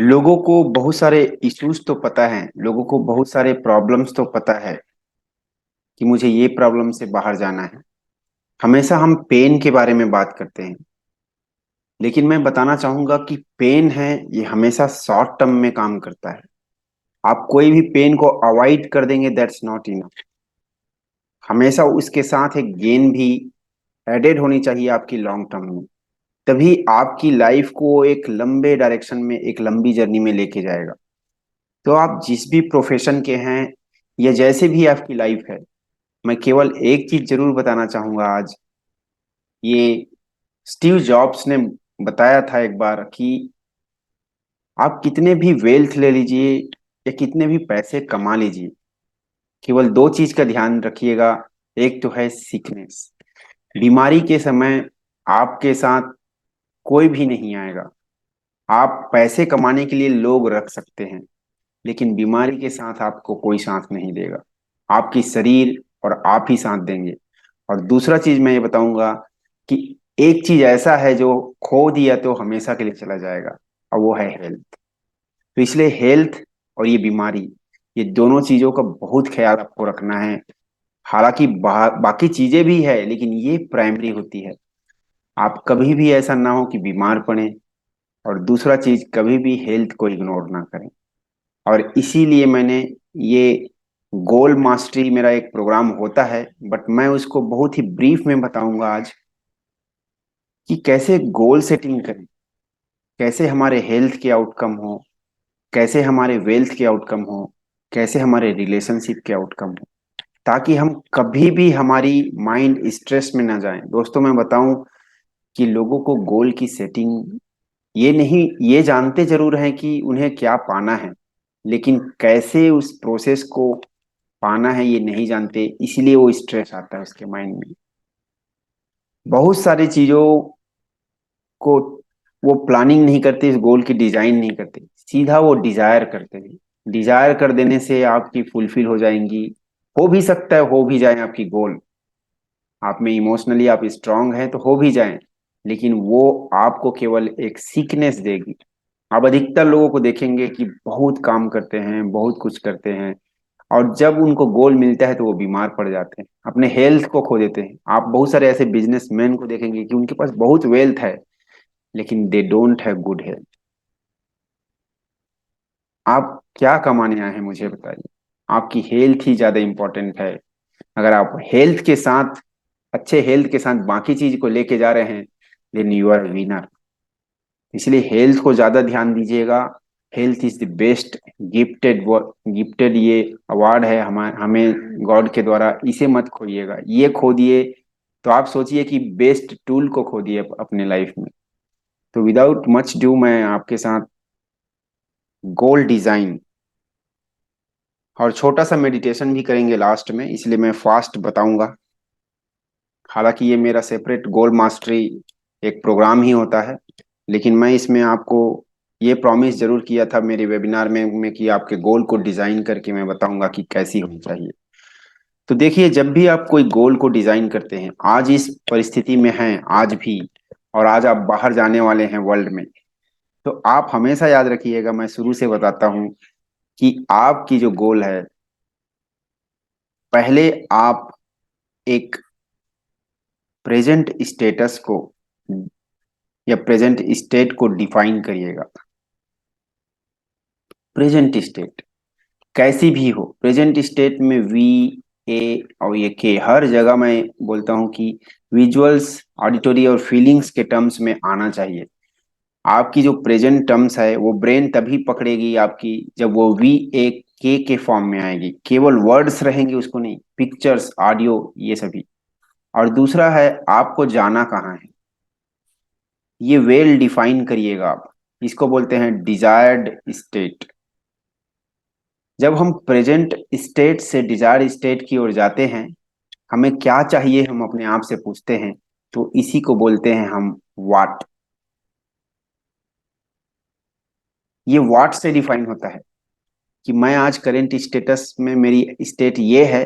लोगों को बहुत सारे इश्यूज तो पता है, लोगों को बहुत सारे प्रॉब्लम्स तो पता है कि मुझे ये प्रॉब्लम से बाहर जाना है। हमेशा हम पेन के बारे में बात करते हैं, लेकिन मैं बताना चाहूंगा कि पेन है ये हमेशा शॉर्ट टर्म में काम करता है। आप कोई भी पेन को अवॉइड कर देंगे, दैट्स नॉट इनफ। हमेशा उसके साथ एक गेन भी एडेड होनी चाहिए आपकी लॉन्ग टर्म में। तभी आपकी लाइफ को एक लंबे डायरेक्शन में, एक लंबी जर्नी में लेके जाएगा। तो आप जिस भी प्रोफेशन के हैं या जैसे भी आपकी लाइफ है, मैं केवल एक चीज जरूर बताना चाहूंगा आज। ये स्टीव जॉब्स ने बताया था एक बार कि आप कितने भी वेल्थ ले लीजिए या कितने भी पैसे कमा लीजिए, केवल दो चीज का ध्यान रखिएगा। एक तो है सिकनेस। बीमारी के समय आपके साथ कोई भी नहीं आएगा। आप पैसे कमाने के लिए लोग रख सकते हैं, लेकिन बीमारी के साथ आपको कोई साथ नहीं देगा। आपकी शरीर और आप ही साथ देंगे। और दूसरा चीज मैं ये बताऊंगा कि एक चीज ऐसा है जो खो दिया तो हमेशा के लिए चला जाएगा, और वो है हेल्थ। तो इसलिए हेल्थ और ये बीमारी, ये दोनों चीजों का बहुत ख्याल आपको रखना है। हालांकि बाकी चीजें भी है, लेकिन ये प्राइमरी होती है। आप कभी भी ऐसा ना हो कि बीमार पड़े। और दूसरा चीज, कभी भी हेल्थ को इग्नोर ना करें। और इसीलिए मैंने ये गोल मास्टरी, मेरा एक प्रोग्राम होता है, बट मैं उसको बहुत ही ब्रीफ में बताऊंगा आज कि कैसे गोल सेटिंग करें, कैसे हमारे हेल्थ के आउटकम हो, कैसे हमारे वेल्थ के आउटकम हो, कैसे हमारे रिलेशनशिप के आउटकम हो, ताकि हम कभी भी हमारी माइंड स्ट्रेस में ना जाए। दोस्तों, मैं बताऊं कि लोगों को गोल की सेटिंग, ये नहीं, ये जानते जरूर हैं कि उन्हें क्या पाना है, लेकिन कैसे उस प्रोसेस को पाना है ये नहीं जानते। इसलिए वो स्ट्रेस आता है उसके माइंड में। बहुत सारी चीजों को वो प्लानिंग नहीं करते, इस गोल की डिजाइन नहीं करते, सीधा वो डिजायर करते हैं। डिजायर कर देने से आपकी फुलफिल हो जाएंगी। हो भी सकता है हो भी जाए आपकी गोल, आप में इमोशनली आप स्ट्रांग हैं तो हो भी जाए, लेकिन वो आपको केवल एक सीकनेस देगी। आप अधिकतर लोगों को देखेंगे कि बहुत काम करते हैं, बहुत कुछ करते हैं, और जब उनको गोल मिलता है तो वो बीमार पड़ जाते हैं, अपने हेल्थ को खो देते हैं। आप बहुत सारे ऐसे बिजनेसमैन को देखेंगे कि उनके पास बहुत वेल्थ है, लेकिन they don't have good health. आप क्या कमाने आए हैं मुझे बताइए। आपकी हेल्थ ही ज्यादा इंपॉर्टेंट है। अगर आप हेल्थ के साथ, अच्छे हेल्थ के साथ बाकी चीज को लेके जा रहे हैं, देन यू आर विनर। इसलिए हेल्थ को ज्यादा ध्यान दीजिएगा। Health is the best gifted, gifted ये अवार्ड है हमें गॉड के द्वारा। इसे मत खोइएगा। ये खो दिए तो आप सोचिए कि बेस्ट टूल को खो दिए अपने लाइफ में। तो विदाउट मच डू, मैं आपके साथ गोल डिजाइन और छोटा सा मेडिटेशन भी करेंगे लास्ट में, इसलिए मैं फास्ट बताऊंगा। हालांकि ये मेरा सेपरेट गोल मास्टरी एक प्रोग्राम ही होता है, लेकिन मैं इसमें आपको ये प्रॉमिस जरूर किया था मेरे वेबिनार में कि आपके गोल को डिजाइन करके मैं बताऊंगा कि कैसी होनी चाहिए। तो देखिए, जब भी आप कोई गोल को डिजाइन करते हैं, आज इस परिस्थिति में हैं आज भी, और आज आप बाहर जाने वाले हैं वर्ल्ड में, तो आप हमेशा याद रखिएगा, मैं शुरू से बताता हूं कि आपकी जो गोल है, पहले आप एक प्रेजेंट स्टेटस को या प्रेजेंट स्टेट को डिफाइन करिएगा। प्रेजेंट स्टेट कैसी भी हो, प्रेजेंट स्टेट में वी, ए और ये के हर जगह मैं बोलता हूँ कि विजुअल्स, ऑडिटोरी और फीलिंग्स के टर्म्स में आना चाहिए। आपकी जो प्रेजेंट टर्म्स है वो ब्रेन तभी पकड़ेगी आपकी जब वो वी, ए, के फॉर्म में आएगी। केवल वर्ड्स रहेंगे, उसको नहीं, पिक्चर्स, ऑडियो, ये सभी। और दूसरा है, आपको जाना कहाँ है, ये वेल डिफाइन करिएगा आप। इसको बोलते हैं डिजायर्ड स्टेट। जब हम प्रेजेंट स्टेट से डिजायर्ड स्टेट की ओर जाते हैं, हमें क्या चाहिए हम अपने आप से पूछते हैं, तो इसी को बोलते हैं हम वाट। ये वाट से डिफाइन होता है कि मैं आज करेंट स्टेटस में, मेरी स्टेट ये है,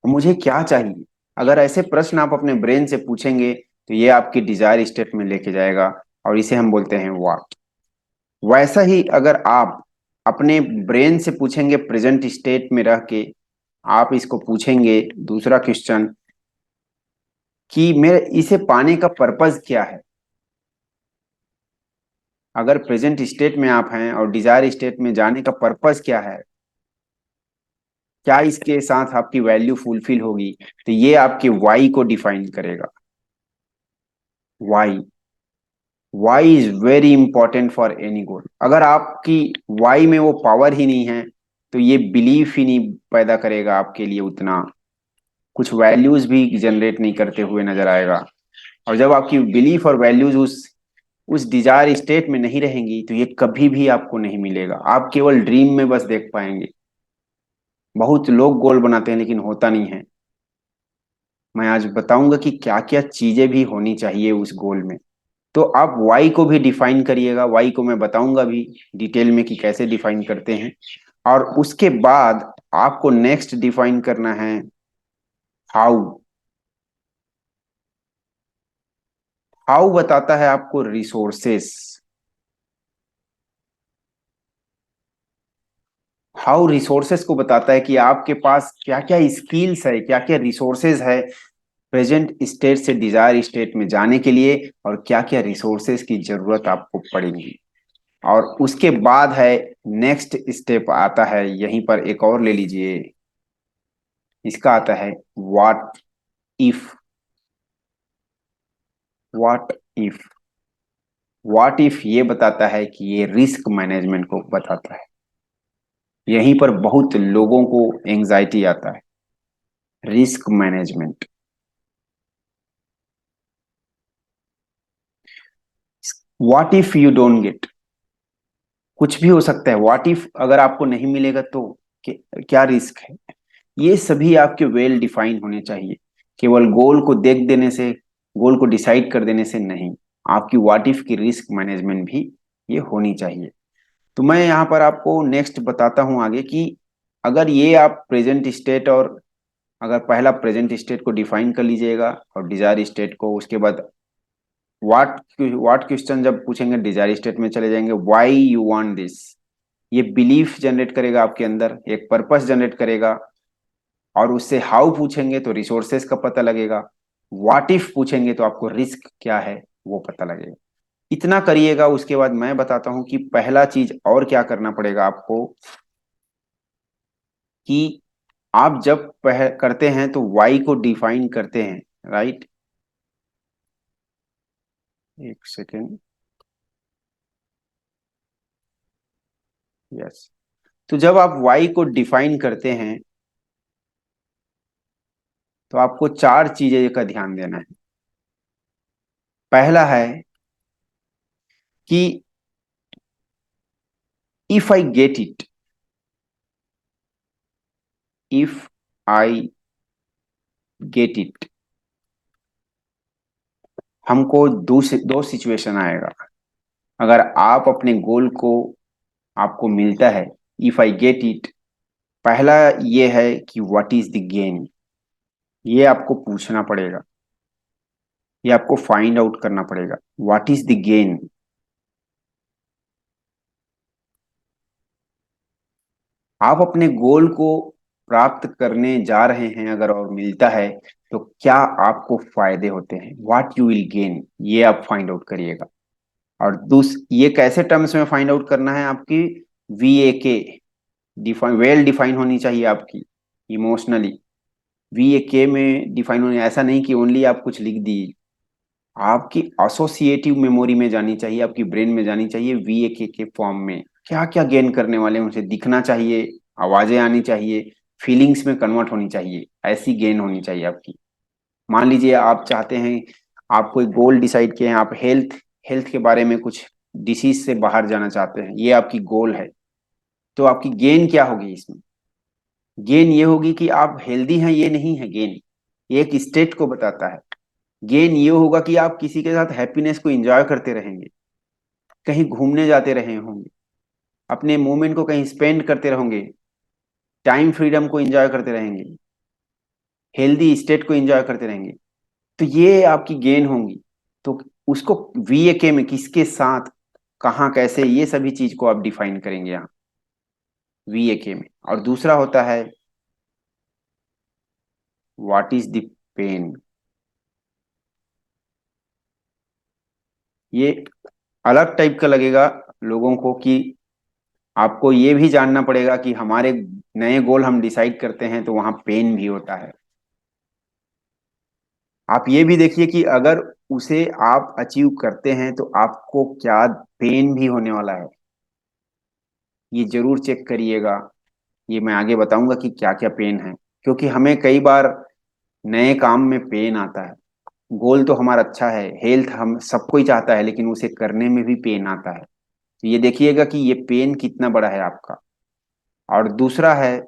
मुझे क्या चाहिए। अगर ऐसे प्रश्न आप अपने ब्रेन से पूछेंगे तो ये आपकी डिजायर स्टेट में लेके जाएगा, और इसे हम बोलते हैं वाट। वैसा ही अगर आप अपने ब्रेन से पूछेंगे प्रेजेंट स्टेट में रह के, आप इसको पूछेंगे दूसरा क्वेश्चन कि मेरे इसे पाने का पर्पस क्या है। अगर प्रेजेंट स्टेट में आप हैं और डिजायर स्टेट में जाने का पर्पस क्या है, क्या इसके साथ आपकी वैल्यू फुलफिल होगी, तो ये आपके वाई को डिफाइन करेगा। Why, why is very important for any goal. अगर आपकी वाई में वो पावर ही नहीं है, तो ये बिलीफ ही नहीं पैदा करेगा आपके लिए, उतना कुछ वैल्यूज भी जनरेट नहीं करते हुए नजर आएगा। और जब आपकी बिलीफ और वैल्यूज उस डिजायर स्टेट में नहीं रहेंगी, तो ये कभी भी आपको नहीं मिलेगा। आप केवल ड्रीम में बस देख पाएंगे। बहुत लोग गोल बनाते हैं लेकिन होता नहीं है। मैं आज बताऊंगा कि क्या क्या चीजें भी होनी चाहिए उस गोल में। तो आप वाई को भी डिफाइन करिएगा, वाई को मैं बताऊंगा भी डिटेल में कि कैसे डिफाइन करते हैं। और उसके बाद आपको नेक्स्ट डिफाइन करना है हाउ। हाउ बताता है आपको रिसोर्सेस। हाउ रिसोर्सेस को बताता है कि आपके पास क्या क्या स्किल्स है, क्या क्या रिसोर्सेज है प्रेजेंट स्टेट से डिजायर स्टेट में जाने के लिए, और क्या क्या रिसोर्सेज की जरूरत आपको पड़ेगी। और उसके बाद है नेक्स्ट स्टेप आता है, यहीं पर एक और ले लीजिए, इसका आता है what if. What if, what if ये बताता है कि ये रिस्क मैनेजमेंट को बताता है। यहीं पर बहुत लोगों को एंजाइटी आता है। Risk management. What if you don't gate, कुछ भी हो सकता है। व्हाट इफ अगर आपको नहीं मिलेगा तो क्या रिस्क है। ये सभी आपके वेल डिफाइन होने चाहिए। केवल गोल को देख देने से, गोल को डिसाइड कर देने से नहीं, आपकी व्हाट इफ की रिस्क मैनेजमेंट भी ये होनी चाहिए। तो मैं यहाँ पर आपको नेक्स्ट बताता हूँ आगे कि अगर ये आप प्रेजेंट स्टेट, और अगर पहला प्रेजेंट स्टेट को डिफाइन कर लीजिएगा और डिजायर स्टेट को, उसके बाद व्हाट व्हाट क्वेश्चन जब पूछेंगे डिजायर स्टेट में चले जाएंगे, व्हाई यू वांट दिस। ये बिलीफ जनरेट करेगा आपके अंदर, एक पर्पस जनरेट करेगा। और उससे हाउ पूछेंगे तो रिसोर्सेज का पता लगेगा। व्हाट इफ पूछेंगे तो आपको रिस्क क्या है वो पता लगेगा। इतना करिएगा, उसके बाद मैं बताता हूं कि पहला चीज और क्या करना पड़ेगा आपको। कि आप जब करते हैं तो वाई को डिफाइन करते हैं, राइट। एक सेकेंड। यस। तो जब आप वाई को डिफाइन करते हैं, तो आपको चार चीजें का ध्यान देना है। पहला है कि if I get it, if I get it, हमको दो सिचुएशन आएगा। अगर आप अपने गोल को, आपको मिलता है, इफ आई गेट इट, पहला ये है कि व्हाट इज द गेन। ये आपको पूछना पड़ेगा, ये आपको फाइंड आउट करना पड़ेगा, व्हाट इज द गेन। आप अपने गोल को प्राप्त करने जा रहे हैं अगर, और मिलता है, तो क्या आपको फायदे होते हैं, व्हाट यू विल गेन, ये आप फाइंड आउट करिएगा। और ये कैसे टर्म्स में फाइंड आउट करना है आपकी, VAK डिफाइन, वेल डिफाइन होनी चाहिए आपकी इमोशनली। VAK में डिफाइन होने, ऐसा नहीं कि ओनली आप कुछ लिख दिए। आपकी एसोसिएटिव मेमोरी में जानी चाहिए, आपकी ब्रेन में जानी चाहिए, VAK के फॉर्म में क्या क्या गेन करने वाले हैं उसे दिखना चाहिए, आवाजें आनी चाहिए, फीलिंग्स में कन्वर्ट होनी चाहिए, ऐसी गेन होनी चाहिए आपकी। मान लीजिए आप चाहते हैं, आप कोई गोल डिसाइड किए हैं, आप हेल्थ हेल्थ के बारे में कुछ डिसीज से बाहर जाना चाहते हैं, ये आपकी गोल है। तो आपकी गेन क्या होगी इसमें। गेन ये होगी कि आप हेल्दी हैं, ये नहीं है गेन, ये एक स्टेट को बताता है। गेन ये होगा कि आप किसी के साथ हैप्पीनेस को एंजॉय करते रहेंगे, कहीं घूमने जाते रहे होंगे, अपने मोमेंट को कहीं स्पेंड करते रहोगे, टाइम फ्रीडम को एंजॉय करते रहेंगे, हेल्दी स्टेट को एंजॉय करते रहेंगे। तो ये आपकी गेन होंगी। तो उसको VAK में किसके साथ कहाँ कैसे, ये सभी चीज को आप डिफाइन करेंगे यहाँ VAK में। और दूसरा होता है व्हाट इज द पेन। ये अलग टाइप का लगेगा लोगों को कि आपको ये भी जानना पड़ेगा कि हमारे नए गोल हम डिसाइड करते हैं तो वहां पेन भी होता है। आप ये भी देखिए कि अगर उसे आप अचीव करते हैं तो आपको क्या पेन भी होने वाला है, ये जरूर चेक करिएगा। ये मैं आगे बताऊंगा कि क्या क्या पेन है, क्योंकि हमें कई बार नए काम में पेन आता है। गोल तो हमारा अच्छा है, हेल्थ हम सबको ही चाहता है, लेकिन उसे करने में भी पेन आता है। तो ये देखिएगा कि ये पेन कितना बड़ा है आपका। और दूसरा है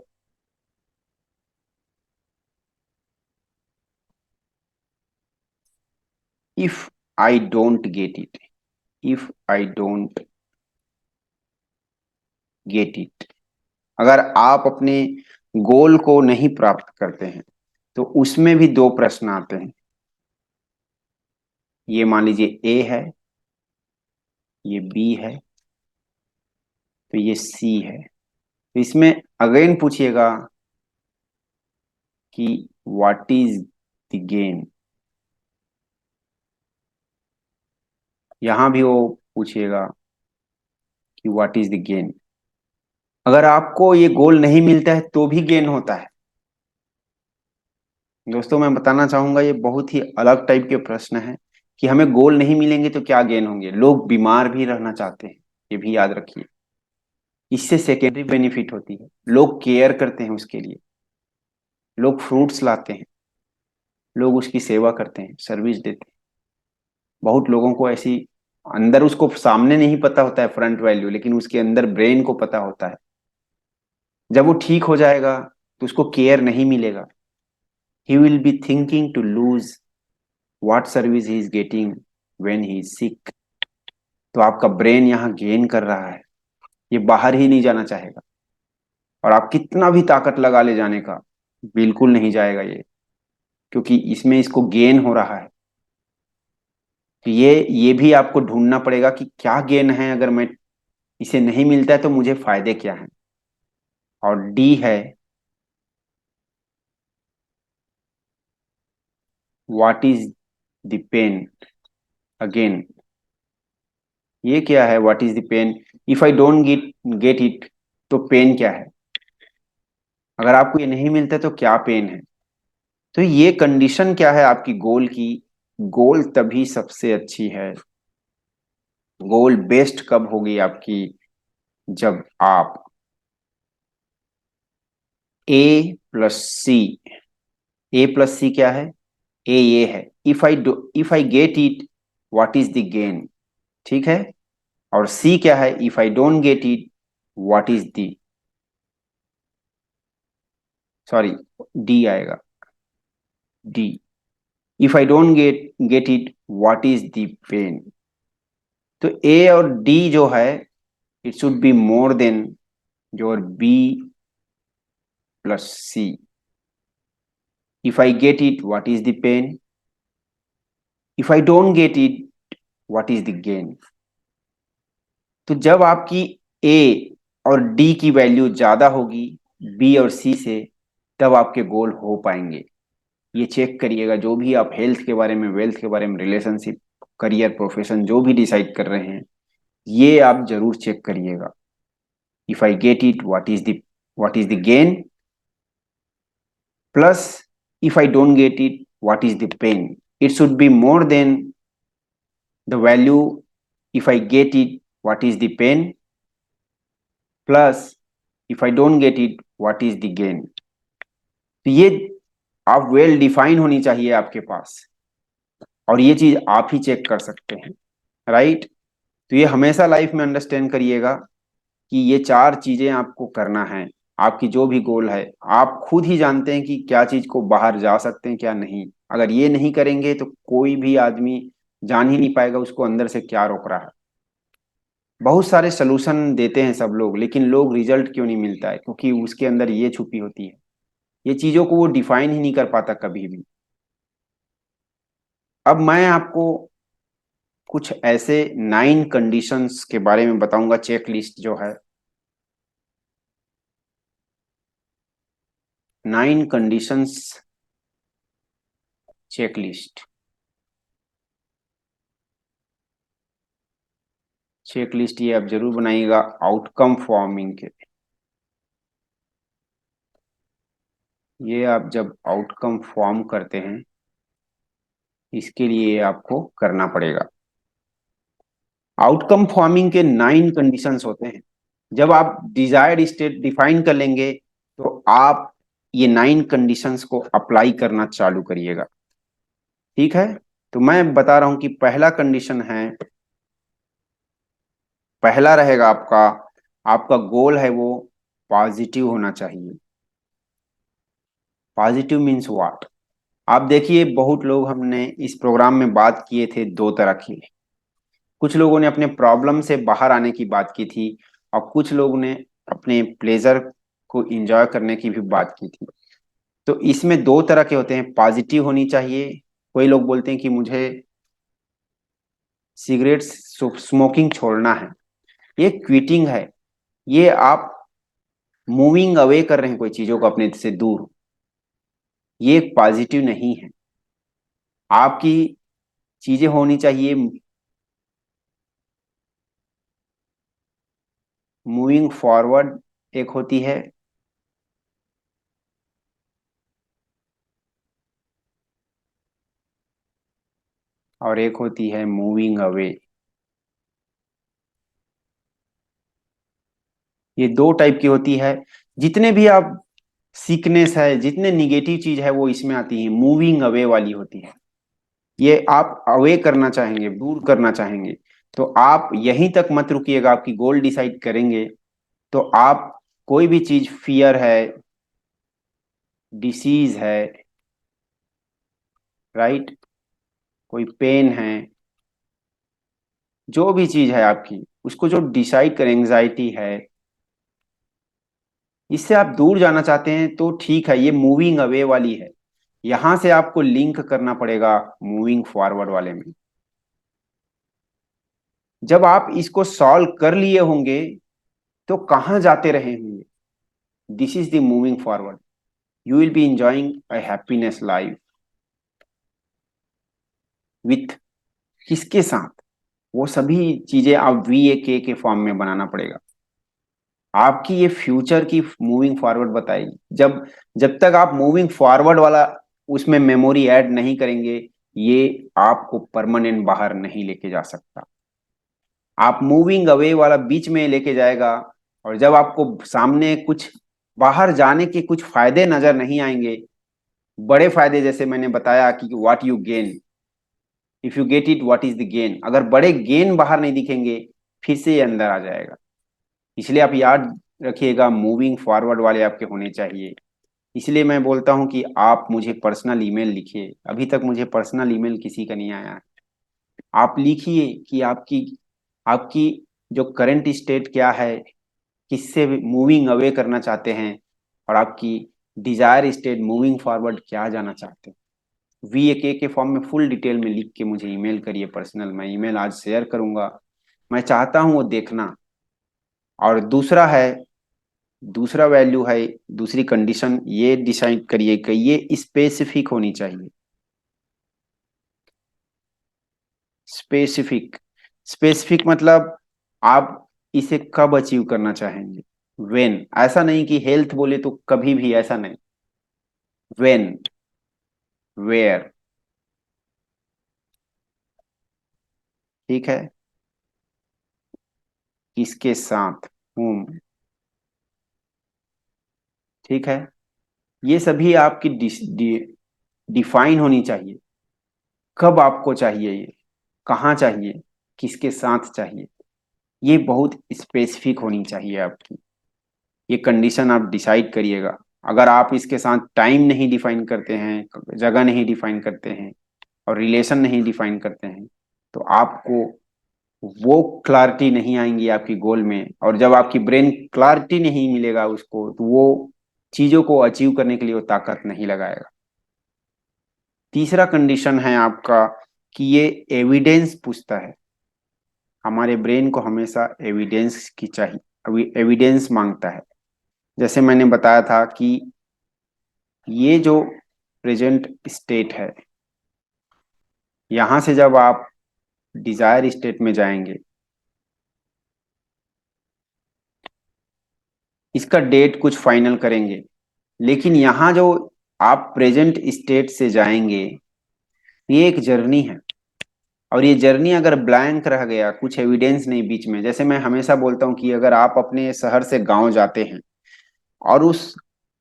if I don't get it. If I don't get it, अगर आप अपने गोल को नहीं प्राप्त करते हैं तो उसमें भी दो प्रश्न आते हैं। ये मान लीजिए ए है, ये बी है, तो ये सी है। तो इसमें अगेन पूछिएगा कि व्हाट इज द गेन। यहां भी वो पूछिएगा कि व्हाट इज द गेन। अगर आपको ये गोल नहीं मिलता है तो भी गेन होता है। दोस्तों मैं बताना चाहूंगा ये बहुत ही अलग टाइप के प्रश्न है कि हमें गोल नहीं मिलेंगे तो क्या गेन होंगे। लोग बीमार भी रहना चाहते हैं, ये भी याद रखिए। इससे सेकेंडरी बेनिफिट होती है, लोग केयर करते हैं उसके लिए, लोग फ्रूट्स लाते हैं, लोग उसकी सेवा करते हैं, सर्विस देते हैं। बहुत लोगों को ऐसी, अंदर उसको सामने नहीं पता होता है फ्रंट वैल्यू, लेकिन उसके अंदर ब्रेन को पता होता है। जब वो ठीक हो जाएगा तो उसको केयर नहीं मिलेगा। He will be thinking to lose what service he is getting when he is sick. तो आपका ब्रेन यहाँ गेन कर रहा है, ये बाहर ही नहीं जाना चाहेगा। और आप कितना भी ताकत लगा ले जाने का, बिल्कुल नहीं जाएगा ये, क्योंकि इसमें इसको गेन हो रहा है। तो ये भी आपको ढूंढना पड़ेगा कि क्या गेन है, अगर मैं इसे नहीं मिलता है तो मुझे फायदे क्या हैं। और डी है what is the pain. Again ये क्या है, what is the pain. If I don't get it, तो पेन क्या है। अगर आपको ये नहीं मिलता तो क्या पेन है। तो ये कंडीशन क्या है आपकी गोल की। गोल तभी सबसे अच्छी है, गोल बेस्ट कब होगी आपकी, जब आप A+C। A+C क्या है, ए ये है, if I get it what is the gain. ठीक है। और सी क्या है, if I don't get it what is the, sorry, D आएगा, D, if I don't get it what is the pain. तो ए और डी जो है, it should be more than your B+C। If I get it what is the pain, if I don't get it what is the gain. तो जब आपकी ए और D की value ज्यादा होगी बी और सी से, तब आपके गोल हो पाएंगे। ये चेक करिएगा, जो भी आप हेल्थ के बारे में, वेल्थ के बारे में, रिलेशनशिप, करियर, प्रोफेशन जो भी डिसाइड कर रहे हैं, ये आप जरूर चेक करिएगा। If I get it what is the gain, plus if I don't get it what is the pain. It should be more than the value if I get it what is the pain, plus if I don't get it what is the gain. तो ये आप well define होनी चाहिए आपके पास, और ये चीज आप ही चेक कर सकते हैं। राइट। तो ये हमेशा लाइफ में अंडरस्टैंड करिएगा कि ये चार चीजें आपको करना है। आपकी जो भी गोल है, आप खुद ही जानते हैं कि क्या चीज को बाहर जा सकते हैं क्या नहीं। अगर ये नहीं करेंगे तो कोई भी आदमी जान ही नहीं पाएगा उसको अंदर से क्या रोक रहा है। बहुत सारे सलूशन देते हैं सब लोग, लेकिन लोग रिजल्ट क्यों नहीं मिलता है, क्योंकि उसके अंदर ये छुपी होती है। ये चीजों को वो डिफाइन ही नहीं कर पाता कभी भी। अब मैं आपको कुछ ऐसे 9 कंडीशंस के बारे में बताऊंगा, चेक लिस्ट जो है, 9 conditions check list. Check list ये आप जरूर बनाइएगा आउटकम फॉर्मिंग के। ये आप जब आउटकम फॉर्म करते हैं, इसके लिए आपको करना पड़ेगा। आउटकम फॉर्मिंग के 9 कंडीशंस होते हैं। जब आप डिजायर्ड स्टेट डिफाइन कर लेंगे तो आप ये 9 कंडीशंस को अप्लाई करना चालू करिएगा। ठीक है, तो मैं बता रहा हूं कि पहला कंडीशन है, पहला रहेगा आपका, आपका गोल है वो पॉजिटिव होना चाहिए। Positive means what? आप देखिए, बहुत लोग, हमने इस प्रोग्राम में बात किए थे दो तरह की। कुछ लोगों ने अपने प्रॉब्लम से बाहर आने की बात की थी, और कुछ लोगों ने अपने प्लेजर को एंजॉय करने की भी बात की थी। तो इसमें दो तरह के होते हैं, पॉजिटिव होनी चाहिए। कोई लोग बोलते हैं कि मुझे सिगरेट स्मोकिंग छोड़ना है, ये क्विटिंग है। ये आप मूविंग अवे कर रहे हैं कोई चीजों को अपने से दूर, ये एक पॉजिटिव नहीं है। आपकी चीजें होनी चाहिए मूविंग फॉरवर्ड, एक होती है, और एक होती है मूविंग अवे। ये दो टाइप की होती है। जितने भी आप सीकनेस है, जितने निगेटिव चीज है, वो इसमें आती है, मूविंग अवे वाली होती है। ये आप अवे करना चाहेंगे, दूर करना चाहेंगे, तो आप यहीं तक मत रुकिएगा। आपकी गोल डिसाइड करेंगे तो आप कोई भी चीज, फियर है, डिसीज है, राइट, कोई पेन है, जो भी चीज है आपकी, उसको जो डिसाइड करें, एंग्जाइटी है, इससे आप दूर जाना चाहते हैं तो ठीक है, ये मूविंग अवे वाली है। यहां से आपको लिंक करना पड़ेगा मूविंग फॉरवर्ड वाले में। जब आप इसको सॉल्व कर लिए होंगे तो कहाँ जाते रहे होंगे? This is the moving forward. You will be enjoying a happiness life with, किसके साथ? वो सभी चीजें आप VAK के फॉर्म में बनाना पड़ेगा। आपकी ये फ्यूचर की मूविंग फॉरवर्ड बताएगी। जब जब तक आप मूविंग फॉरवर्ड वाला उसमें मेमोरी ऐड नहीं करेंगे, ये आपको परमानेंट बाहर नहीं लेके जा सकता। आप मूविंग अवे वाला बीच में लेके जाएगा, और जब आपको सामने कुछ बाहर जाने के कुछ फायदे नजर नहीं आएंगे, बड़े फायदे, जैसे मैंने बताया कि what you gain if you get it, what is the gain, अगर बड़े गेन बाहर नहीं दिखेंगे, फिर से ये अंदर आ जाएगा। इसलिए आप याद रखिएगा, मूविंग फॉरवर्ड वाले आपके होने चाहिए। इसलिए मैं बोलता हूं कि आप मुझे पर्सनल ईमेल लिखिए। अभी तक मुझे पर्सनल ईमेल किसी का नहीं आया है। आप लिखिए कि आपकी आपकी जो करंट स्टेट क्या है, किससे मूविंग अवे करना चाहते हैं, और आपकी डिजायर स्टेट मूविंग फॉरवर्ड क्या जाना चाहते हैं। VAK के फॉर्म में फुल डिटेल में लिख के मुझे ईमेल करिए पर्सनल। मैं ईमेल आज शेयर करूंगा, मैं चाहता हूं वो देखना। और दूसरा है, दूसरा वैल्यू है, दूसरी कंडीशन ये डिसाइड करिए कि ये स्पेसिफिक होनी चाहिए। स्पेसिफिक, स्पेसिफिक मतलब आप इसे कब अचीव करना चाहेंगे। वेन, ऐसा नहीं कि हेल्थ बोले तो कभी भी, ऐसा नहीं। वेन, वेयर, ठीक है, किसके साथ, whom, ठीक है, ये सभी आपकी डिफाइन होनी चाहिए। कब आपको चाहिए ये, कहाँ चाहिए, किसके साथ चाहिए, ये बहुत स्पेसिफिक होनी चाहिए आपकी। ये कंडीशन आप डिसाइड करिएगा। अगर आप इसके साथ टाइम नहीं डिफाइन करते हैं, जगह नहीं डिफाइन करते हैं, और रिलेशन नहीं डिफाइन करते हैं, तो आपको वो क्लैरिटी नहीं आएंगी आपकी गोल में। और जब आपकी ब्रेन क्लैरिटी नहीं मिलेगा उसको, तो वो चीजों को अचीव करने के लिए वो ताकत नहीं लगाएगा। तीसरा कंडीशन है आपका कि ये एविडेंस पूछता है। हमारे ब्रेन को हमेशा एविडेंस की चाहिए, अभी एविडेंस मांगता है। जैसे मैंने बताया था कि ये जो प्रेजेंट स्टेट है, यहां से जब आप डिजायर स्टेट में जाएंगे, इसका डेट कुछ फाइनल करेंगे, लेकिन यहाँ जो आप प्रेजेंट स्टेट से जाएंगे, ये एक जर्नी है। और ये जर्नी अगर ब्लैंक रह गया, कुछ एविडेंस नहीं बीच में, जैसे मैं हमेशा बोलता हूँ कि अगर आप अपने शहर से गांव जाते हैं और उस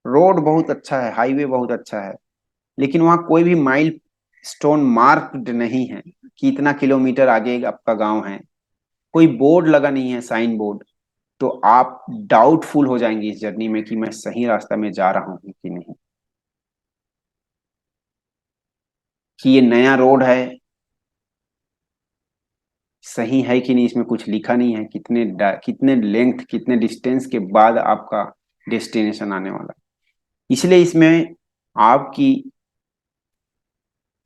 रोड बहुत अच्छा है, हाईवे बहुत अच्छा है, लेकिन वहाँ कोई भी माइल स्टोन मार्क्ड नहीं है कि इतना किलोमीटर आगे आपका गांव है, कोई बोर्ड लगा नहीं है, साइन बोर्ड, तो आप डाउटफुल हो जाएंगे इस जर्नी में कि मैं सही रास्ता में जा रहा हूँ कि नहीं, कि ये नया रोड है सही है कि नहीं, इसमें कुछ लिखा नहीं है कितने लेंथ कितने डिस्टेंस के बाद आपका डेस्टिनेशन आने वाला है। इसलिए इसमें आपकी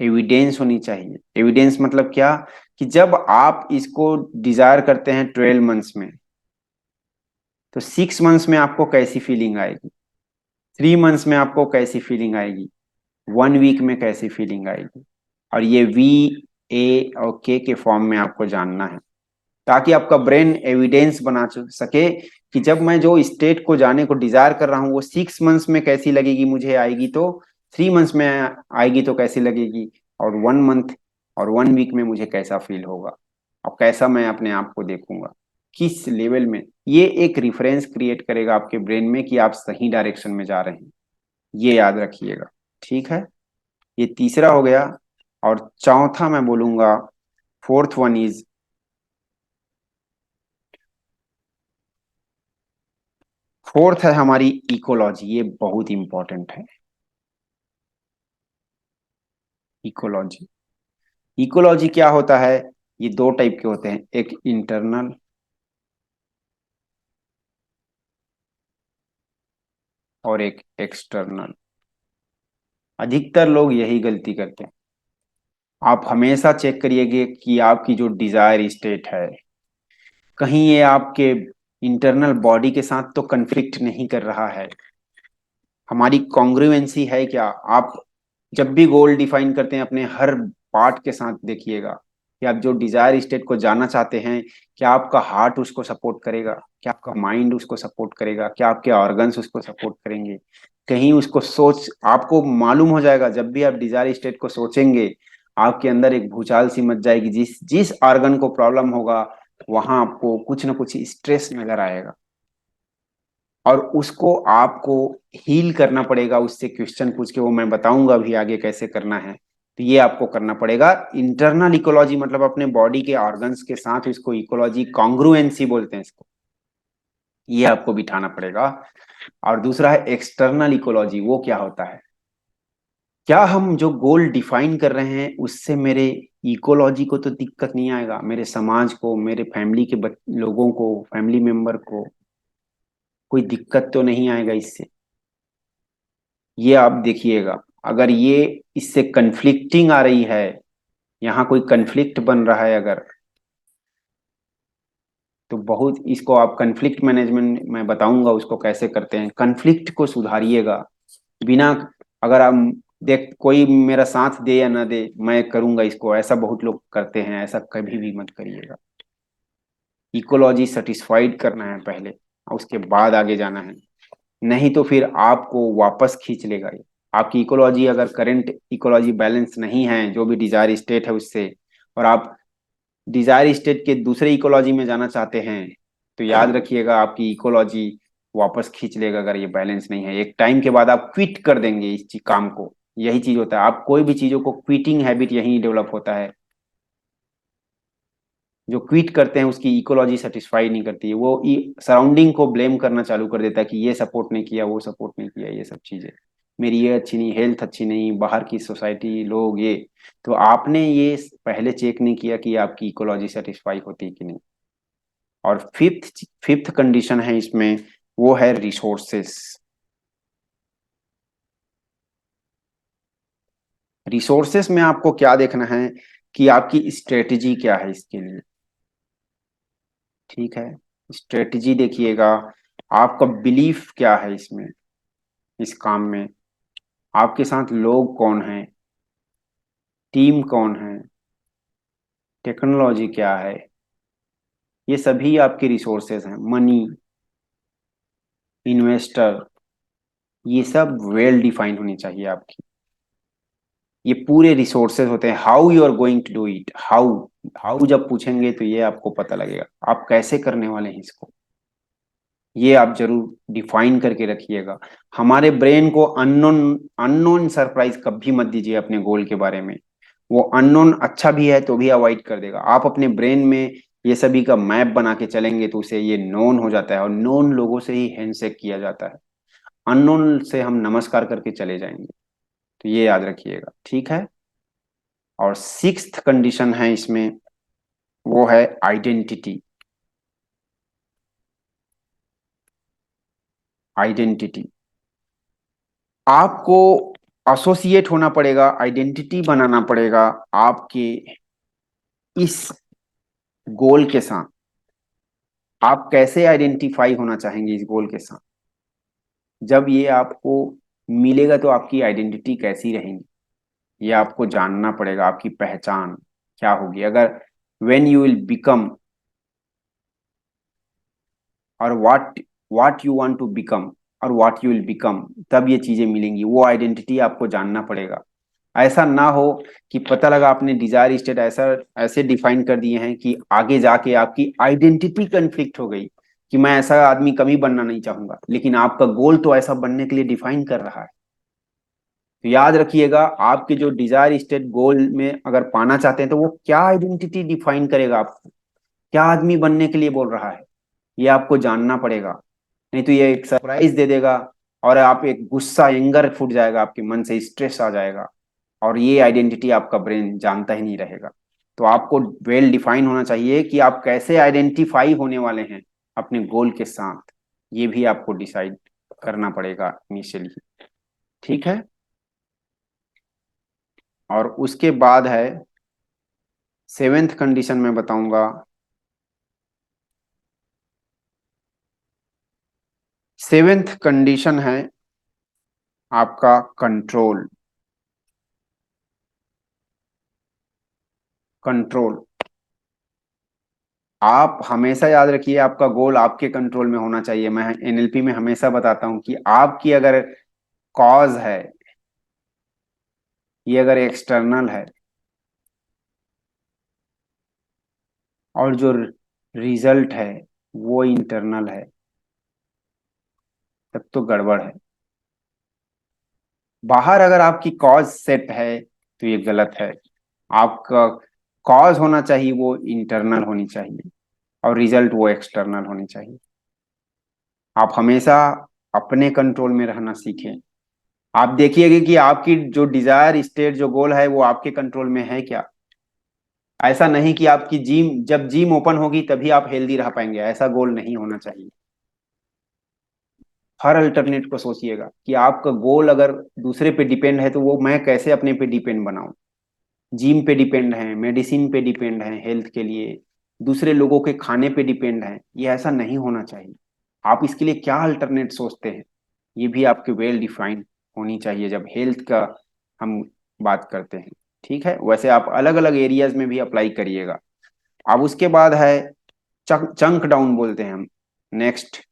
एविडेंस होनी चाहिए। एविडेंस मतलब क्या, कि जब आप इसको डिजायर करते हैं 12 मंथ्स में, तो 6 मंथ्स में आपको कैसी फीलिंग आएगी, 3 मंथ्स में आपको कैसी फीलिंग आएगी, 1 वीक में कैसी फीलिंग आएगी। और ये V, A और K के फॉर्म में आपको जानना है, ताकि आपका ब्रेन एविडेंस बना सके कि जब मैं जो स्टेट को जाने को डिजायर कर रहा हूँ वो 6 मंथ्स में कैसी लगेगी मुझे आएगी, तो 3 मंथ्स में आएगी तो कैसी लगेगी, और 1 मंथ और 1 वीक में मुझे कैसा फील होगा, और कैसा मैं अपने आप को देखूंगा, किस लेवल में। ये एक रिफरेंस क्रिएट करेगा आपके ब्रेन में कि आप सही डायरेक्शन में जा रहे हैं। ये याद रखिएगा, ठीक है। ये तीसरा हो गया। और चौथा मैं बोलूंगा, फोर्थ वन इज, फोर्थ है हमारी इकोलॉजी। ये बहुत इंपॉर्टेंट है, इकोलॉजी। इकोलॉजी क्या होता है, ये दो टाइप के होते हैं, एक इंटरनल और एक एक्सटर्नल। अधिकतर लोग यही गलती करते हैं। आप हमेशा चेक करिएगा कि आपकी जो डिजायर स्टेट है, कहीं ये आपके इंटरनल बॉडी के साथ तो कन्फ्लिक्ट नहीं कर रहा है, हमारी कॉन्ग्रुएंसी है क्या। आप जब भी गोल डिफाइन करते हैं अपने हर पार्ट के साथ देखिएगा कि आप जो डिजायर स्टेट को जाना चाहते हैं, क्या आपका हार्ट उसको सपोर्ट करेगा, क्या आपका माइंड उसको सपोर्ट करेगा, क्या आपके ऑर्गन्स उसको सपोर्ट करेंगे। कहीं उसको सोच, आपको मालूम हो जाएगा जब भी आप डिजायर स्टेट को सोचेंगे, आपके अंदर एक भूचाल सी मच जाएगी, जिस जिस ऑर्गन को प्रॉब्लम होगा वहां आपको कुछ ना कुछ स्ट्रेस नजर आएगा, और उसको आपको हील करना पड़ेगा। उससे क्वेश्चन पूछ के, वो मैं बताऊंगा अभी आगे कैसे करना है। तो ये आपको करना पड़ेगा। इंटरनल इकोलॉजी मतलब अपने बॉडी के ऑर्गन्स के साथ इसको इकोलॉजी, कॉन्ग्रुएंसी बोलते हैं इसको, ये आपको बिठाना पड़ेगा। और दूसरा है एक्सटर्नल इकोलॉजी। वो क्या होता है, क्या हम जो गोल डिफाइन कर रहे हैं उससे मेरे इकोलॉजी को तो दिक्कत नहीं आएगा, मेरे समाज को, मेरे फैमिली के लोगों को, फैमिली मेंबर को कोई दिक्कत तो नहीं आएगा इससे। ये आप देखिएगा, अगर ये इससे कन्फ्लिक्टिंग आ रही है, यहाँ कोई कन्फ्लिक्ट बन रहा है अगर, तो बहुत इसको आप कन्फ्लिक्ट मैनेजमेंट मैं बताऊंगा उसको कैसे करते हैं। कन्फ्लिक्ट को सुधारिएगा बिना, अगर आप देख कोई मेरा साथ दे या ना दे मैं करूंगा इसको, ऐसा बहुत लोग करते हैं, ऐसा कभी भी मत करिएगा। इकोलॉजी सेटिस्फाइड करना है पहले और उसके बाद आगे जाना है, नहीं तो फिर आपको वापस खींच लेगा ये। आपकी इकोलॉजी अगर करंट इकोलॉजी बैलेंस नहीं है जो भी डिजायर स्टेट है उससे, और आप डिजायर स्टेट के दूसरे इकोलॉजी में जाना चाहते हैं, तो याद रखिएगा आपकी इकोलॉजी वापस खींच लेगा अगर ये बैलेंस नहीं है। एक टाइम के बाद आप क्विट कर देंगे इस काम को। यही चीज होता है, आप कोई भी चीजों को क्विटिंग हैबिट यही डेवलप होता है। जो क्विट करते हैं उसकी इकोलॉजी सेटिस्फाई नहीं करती है, वो सराउंडिंग को ब्लेम करना चालू कर देता है कि ये सपोर्ट नहीं किया, वो सपोर्ट नहीं किया, ये सब चीजें, मेरी ये अच्छी नहीं, हेल्थ अच्छी नहीं, बाहर की सोसाइटी लोग ये। तो आपने ये पहले चेक नहीं किया कि आपकी इकोलॉजी सेटिस्फाई होती है कि नहीं। और फिफ्थ फिफ्थ कंडीशन है इसमें, वो है रिसोर्सेस। रिसोर्सेस में आपको क्या देखना है कि आपकी स्ट्रेटेजी क्या है इसके लिए। ठीक है, स्ट्रेटजी देखिएगा, आपका बिलीफ क्या है इसमें, इस काम में, आपके साथ लोग कौन हैं, टीम कौन है, टेक्नोलॉजी क्या है, ये सभी आपके रिसोर्सेज हैं, मनी, इन्वेस्टर, ये सब वेल डिफाइंड होनी चाहिए आपकी। ये पूरे रिसोर्सेज होते हैं। How you are going to do it, how, how जब पूछेंगे तो ये आपको पता लगेगा आप कैसे करने वाले हैं इसको, ये आप जरूर डिफाइन करके रखिएगा। हमारे ब्रेन को अननोन अननोन सरप्राइज कभी मत दीजिए अपने गोल के बारे में। वो अननोन अच्छा भी है तो भी अवॉइड कर देगा। आप अपने ब्रेन में ये सभी का मैप बना के चलेंगे तो उसे ये नोन हो जाता है, और नोन लोगों से ही हैंडशेक किया जाता है, अननोन से हम नमस्कार करके चले जाएंगे। तो ये याद रखिएगा, ठीक है। और सिक्स्थ कंडीशन है इसमें, वो है आइडेंटिटी। आइडेंटिटी, आपको एसोसिएट होना पड़ेगा, आइडेंटिटी बनाना पड़ेगा आपके इस गोल के साथ। आप कैसे आइडेंटिफाई होना चाहेंगे इस गोल के साथ, जब ये आपको मिलेगा तो आपकी आइडेंटिटी कैसी रहेगी, ये आपको जानना पड़ेगा। आपकी पहचान क्या होगी अगर व्हेन यू विल बिकम, और what you want to become, और व्हाट यू विल बिकम, तब ये चीजें मिलेंगी। वो आइडेंटिटी आपको जानना पड़ेगा। ऐसा ना हो कि पता लगा आपने डिजायर स्टेट ऐसा ऐसे डिफाइन कर दिए हैं कि आगे जाके आपकी आइडेंटिटी कन्फ्लिक्ट हो गई कि मैं ऐसा आदमी कभी बनना नहीं चाहूंगा, लेकिन आपका गोल तो ऐसा बनने के लिए डिफाइन कर रहा है। तो याद रखिएगा, आपके जो डिजायर स्टेट गोल में अगर पाना चाहते हैं तो वो क्या आइडेंटिटी डिफाइन करेगा, आपको क्या आदमी बनने के लिए बोल रहा है, ये आपको जानना पड़ेगा। नहीं तो ये एक सरप्राइज दे देगा और आप एक गुस्सा, एंगर फूट जाएगा आपके मन से, स्ट्रेस आ जाएगा, और ये आइडेंटिटी आपका ब्रेन जानता ही नहीं रहेगा। तो आपको वेल डिफाइन होना चाहिए कि आप कैसे आइडेंटिफाई होने वाले हैं अपने गोल के साथ, ये भी आपको डिसाइड करना पड़ेगा इनिशियली, ठीक है। और उसके बाद है सेवेंथ कंडीशन में बताऊंगा। सेवेंथ कंडीशन है आपका कंट्रोल। कंट्रोल, आप हमेशा याद रखिए आपका गोल आपके कंट्रोल में होना चाहिए। मैं एनएलपी में हमेशा बताता हूं कि आपकी अगर कॉज है, ये अगर एक्सटर्नल है, और जो रिजल्ट है वो इंटरनल है, तब तो गड़बड़ है। बाहर अगर आपकी कॉज सेट है तो ये गलत है। आपका कॉज होना चाहिए वो इंटरनल होनी चाहिए, और रिजल्ट वो एक्सटर्नल होनी चाहिए। आप हमेशा अपने कंट्रोल में रहना सीखें। आप देखिएगा कि आपकी जो डिजायर स्टेट, जो गोल है, वो आपके कंट्रोल में है क्या। ऐसा नहीं कि आपकी जिम, जब जिम ओपन होगी तभी आप हेल्दी रह पाएंगे, ऐसा गोल नहीं होना चाहिए। हर अल्टरनेट को सोचिएगा कि आपका गोल अगर दूसरे पे डिपेंड है तो वो मैं कैसे अपने पे डिपेंड बनाऊं। जिम पे डिपेंड है, मेडिसिन पे डिपेंड है हेल्थ के लिए, दूसरे लोगों के खाने पे डिपेंड है, ये ऐसा नहीं होना चाहिए। आप इसके लिए क्या अल्टरनेट सोचते हैं, ये भी आपके वेल डिफाइंड होनी चाहिए जब हेल्थ का हम बात करते हैं, ठीक है। वैसे आप अलग अलग एरियाज में भी अप्लाई करिएगा। अब उसके बाद है चंक डाउन बोलते हैं हम। नेक्स्ट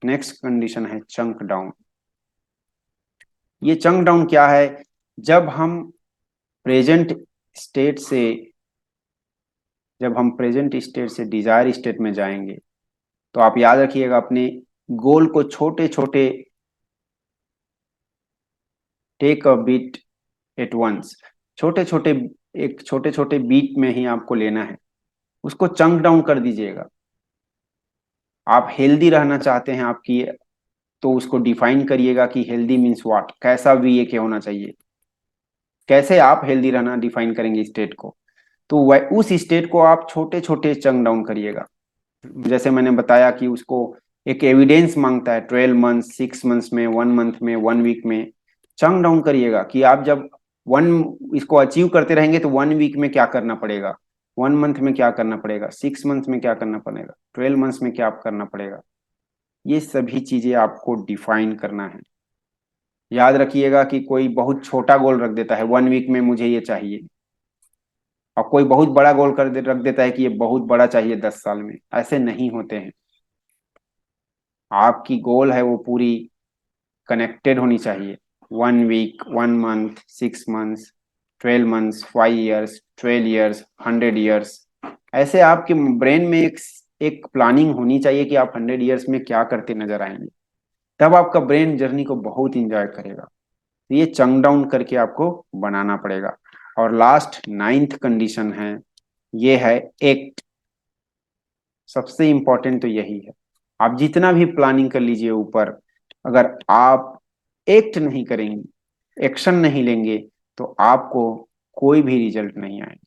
नेक्स्ट कंडीशन है चंक डाउन। ये चंक डाउन क्या है, जब हम प्रेजेंट स्टेट से जब हम प्रेजेंट स्टेट से डिजायर स्टेट में जाएंगे, तो आप याद रखिएगा अपने गोल को छोटे छोटे, take a bit at once, छोटे छोटे, एक छोटे छोटे बीट में ही आपको लेना है, उसको चंक डाउन कर दीजिएगा। आप हेल्दी रहना चाहते हैं आपकी, तो उसको डिफाइन करिएगा कि हेल्दी मीन्स व्हाट, कैसा वी ए के होना चाहिए। कैसे आप हेल्दी रहना डिफाइन करेंगे स्टेट को, तो वह उस स्टेट को आप छोटे छोटे चंक डाउन करिएगा। जैसे मैंने बताया कि उसको एक एविडेंस मांगता है, 12 मंथ, 6 मंथ्स में, 1 मंथ में, 1 वीक में। चंक डाउन करिएगा कि आप जब वन इसको अचीव करते रहेंगे तो 1 वीक में क्या करना पड़ेगा, वन मंथ में क्या करना पड़ेगा, 6 मंथ में क्या करना पड़ेगा, 12 मंथ्स में क्या करना पड़ेगा। ये सभी चीजें आपको डिफाइन करना है। याद रखिएगा कि कोई बहुत छोटा गोल रख देता है, 1 वीक में मुझे ये चाहिए, और कोई बहुत बड़ा गोल रख देता है कि ये बहुत बड़ा चाहिए 10 साल में। ऐसे नहीं होते हैं। आपकी गोल है वो पूरी कनेक्टेड होनी चाहिए। 1 week, 1 month, 6 months, 12 months, 5 years, 12 years, 100 years. ऐसे आपके ब्रेन में एक एक प्लानिंग होनी चाहिए कि आप 100 ईयर्स में क्या करते नजर आएंगे। तब आपका ब्रेन जर्नी को बहुत इंजॉय करेगा। तो ये चंक डाउन करके आपको बनाना पड़ेगा। और लास्ट 9th कंडीशन है, ये है एक्ट। सबसे इंपॉर्टेंट तो यही है। आप जितना भी प्लानिंग कर लीजिए ऊपर, अगर आप एक्ट नहीं करेंगे, एक्शन नहीं लेंगे, तो आपको कोई भी रिजल्ट नहीं आएगा।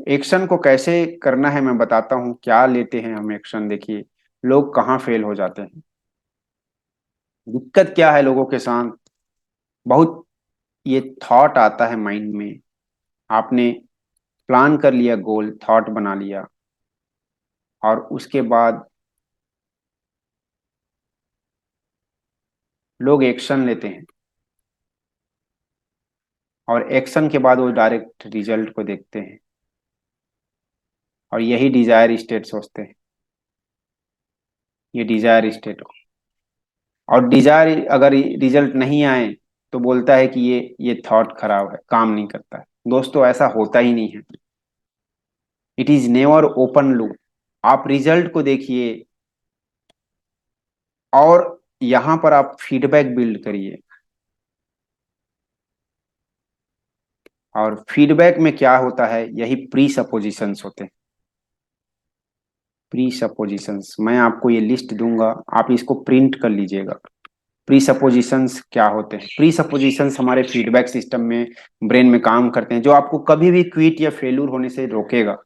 एक्शन को कैसे करना है मैं बताता हूँ। क्या लेते हैं हम एक्शन, देखिए लोग कहाँ फेल हो जाते हैं। दिक्कत क्या है लोगों के साथ, बहुत ये थॉट आता है माइंड में। आपने प्लान कर लिया, गोल थॉट बना लिया, और उसके बाद लोग एक्शन लेते हैं, और एक्शन के बाद वो डायरेक्ट रिजल्ट को देखते हैं, और यही डिजायर स्टेट सोचते हैं। ये डिजायर स्टेट, और डिजायर अगर रिजल्ट नहीं आए तो बोलता है कि ये थॉट खराब है, काम नहीं करता है। दोस्तों ऐसा होता ही नहीं है। It is never open loop. आप रिजल्ट को देखिए, और यहां पर आप फीडबैक बिल्ड करिए। और फीडबैक में क्या होता है, यही प्री सपोजिशंस होते हैं। प्री सपोजिशंस मैं आपको ये लिस्ट दूंगा, आप इसको प्रिंट कर लीजिएगा। प्री सपोजिशंस क्या होते हैं। प्री सपोजिशंस हमारे फीडबैक सिस्टम में, ब्रेन में काम करते हैं, जो आपको कभी भी क्विट या फेल्यूर होने से रोकेगा।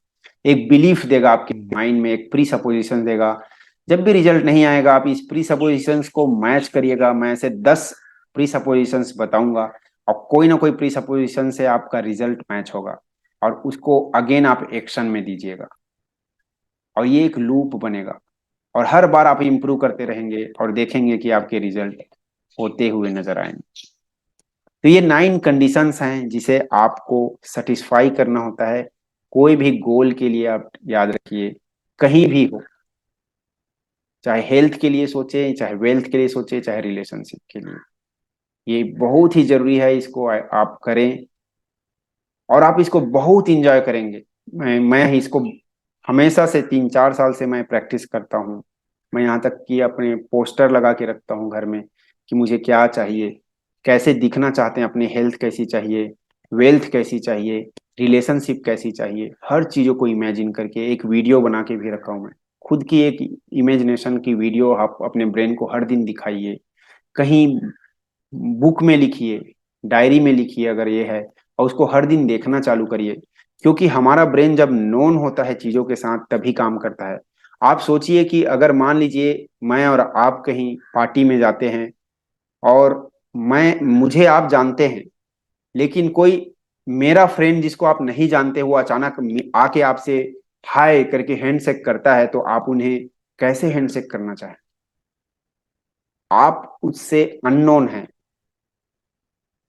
एक बिलीफ देगा आपके माइंड में, एक प्री सपोजिशन देगा। जब भी रिजल्ट नहीं आएगा, आप इस प्री सपोजिशंस को मैच करिएगा। मैं ऐसे 10 प्री सपोजिशंस बताऊंगा, और कोई ना कोई प्री सपोजिशन से आपका रिजल्ट मैच होगा, और उसको अगेन आप एक्शन में दीजिएगा, और ये एक लूप बनेगा। और हर बार आप इंप्रूव करते रहेंगे, और देखेंगे कि आपके रिजल्ट होते हुए नजर आएंगे। तो ये 9 कंडीशंस हैं जिसे आपको सेटिस्फाई करना होता है। कोई भी गोल के लिए आप याद रखिए, कहीं भी हो, चाहे हेल्थ के लिए सोचे, चाहे वेल्थ के लिए सोचे, चाहे रिलेशनशिप के लिए, ये बहुत ही जरूरी है। इसको आप करें, और आप इसको बहुत इंजॉय करेंगे। मैं इसको हमेशा से 3-4 साल से मैं प्रैक्टिस करता हूँ। मैं यहाँ तक कि अपने पोस्टर लगा के रखता हूँ घर में, कि मुझे क्या चाहिए, कैसे दिखना चाहते हैं, अपनी हेल्थ कैसी चाहिए, वेल्थ कैसी चाहिए, रिलेशनशिप कैसी चाहिए। हर चीज़ों को इमेजिन करके एक वीडियो बना के भी रखा हूँ मैं। खुद की एक इमेजिनेशन की वीडियो आप अपने ब्रेन को हर दिन दिखाइए। कहीं बुक में लिखिए, डायरी में लिखिए अगर ये है, और उसको हर दिन देखना चालू करिए। क्योंकि हमारा ब्रेन जब नोन होता है चीजों के साथ, तभी काम करता है। आप सोचिए कि अगर मान लीजिए मैं और आप कहीं पार्टी में जाते हैं, और मैं मुझे आप जानते हैं, लेकिन कोई मेरा फ्रेंड जिसको आप नहीं जानते, वो अचानक आके आपसे हाय करके हैंडशेक करता है, तो आप उन्हें कैसे हैंडशेक करना चाहें। आप उससे अननोन हैं।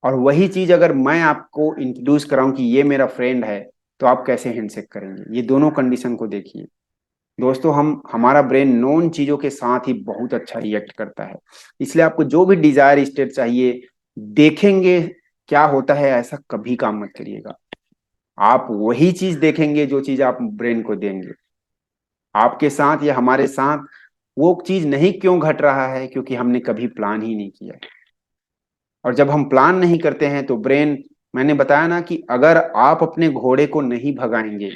और वही चीज अगर मैं आपको इंट्रोड्यूस कराऊं कि ये मेरा फ्रेंड है, तो आप कैसे हैंडशेक करेंगे। ये दोनों कंडीशन को देखिए। दोस्तों हमारा ब्रेन नोन चीजों के साथ ही बहुत अच्छा रिएक्ट करता है। इसलिए आपको जो भी डिजायर स्टेट चाहिए, देखेंगे क्या होता है, ऐसा कभी काम मत करिएगा। आप वही चीज देखेंगे जो चीज आप ब्रेन को देंगे। आपके साथ या हमारे साथ वो चीज नहीं क्यों घट रहा है, क्योंकि हमने कभी प्लान ही नहीं किया। और जब हम प्लान नहीं करते हैं तो ब्रेन, मैंने बताया ना कि अगर आप अपने घोड़े को नहीं भगाएंगे,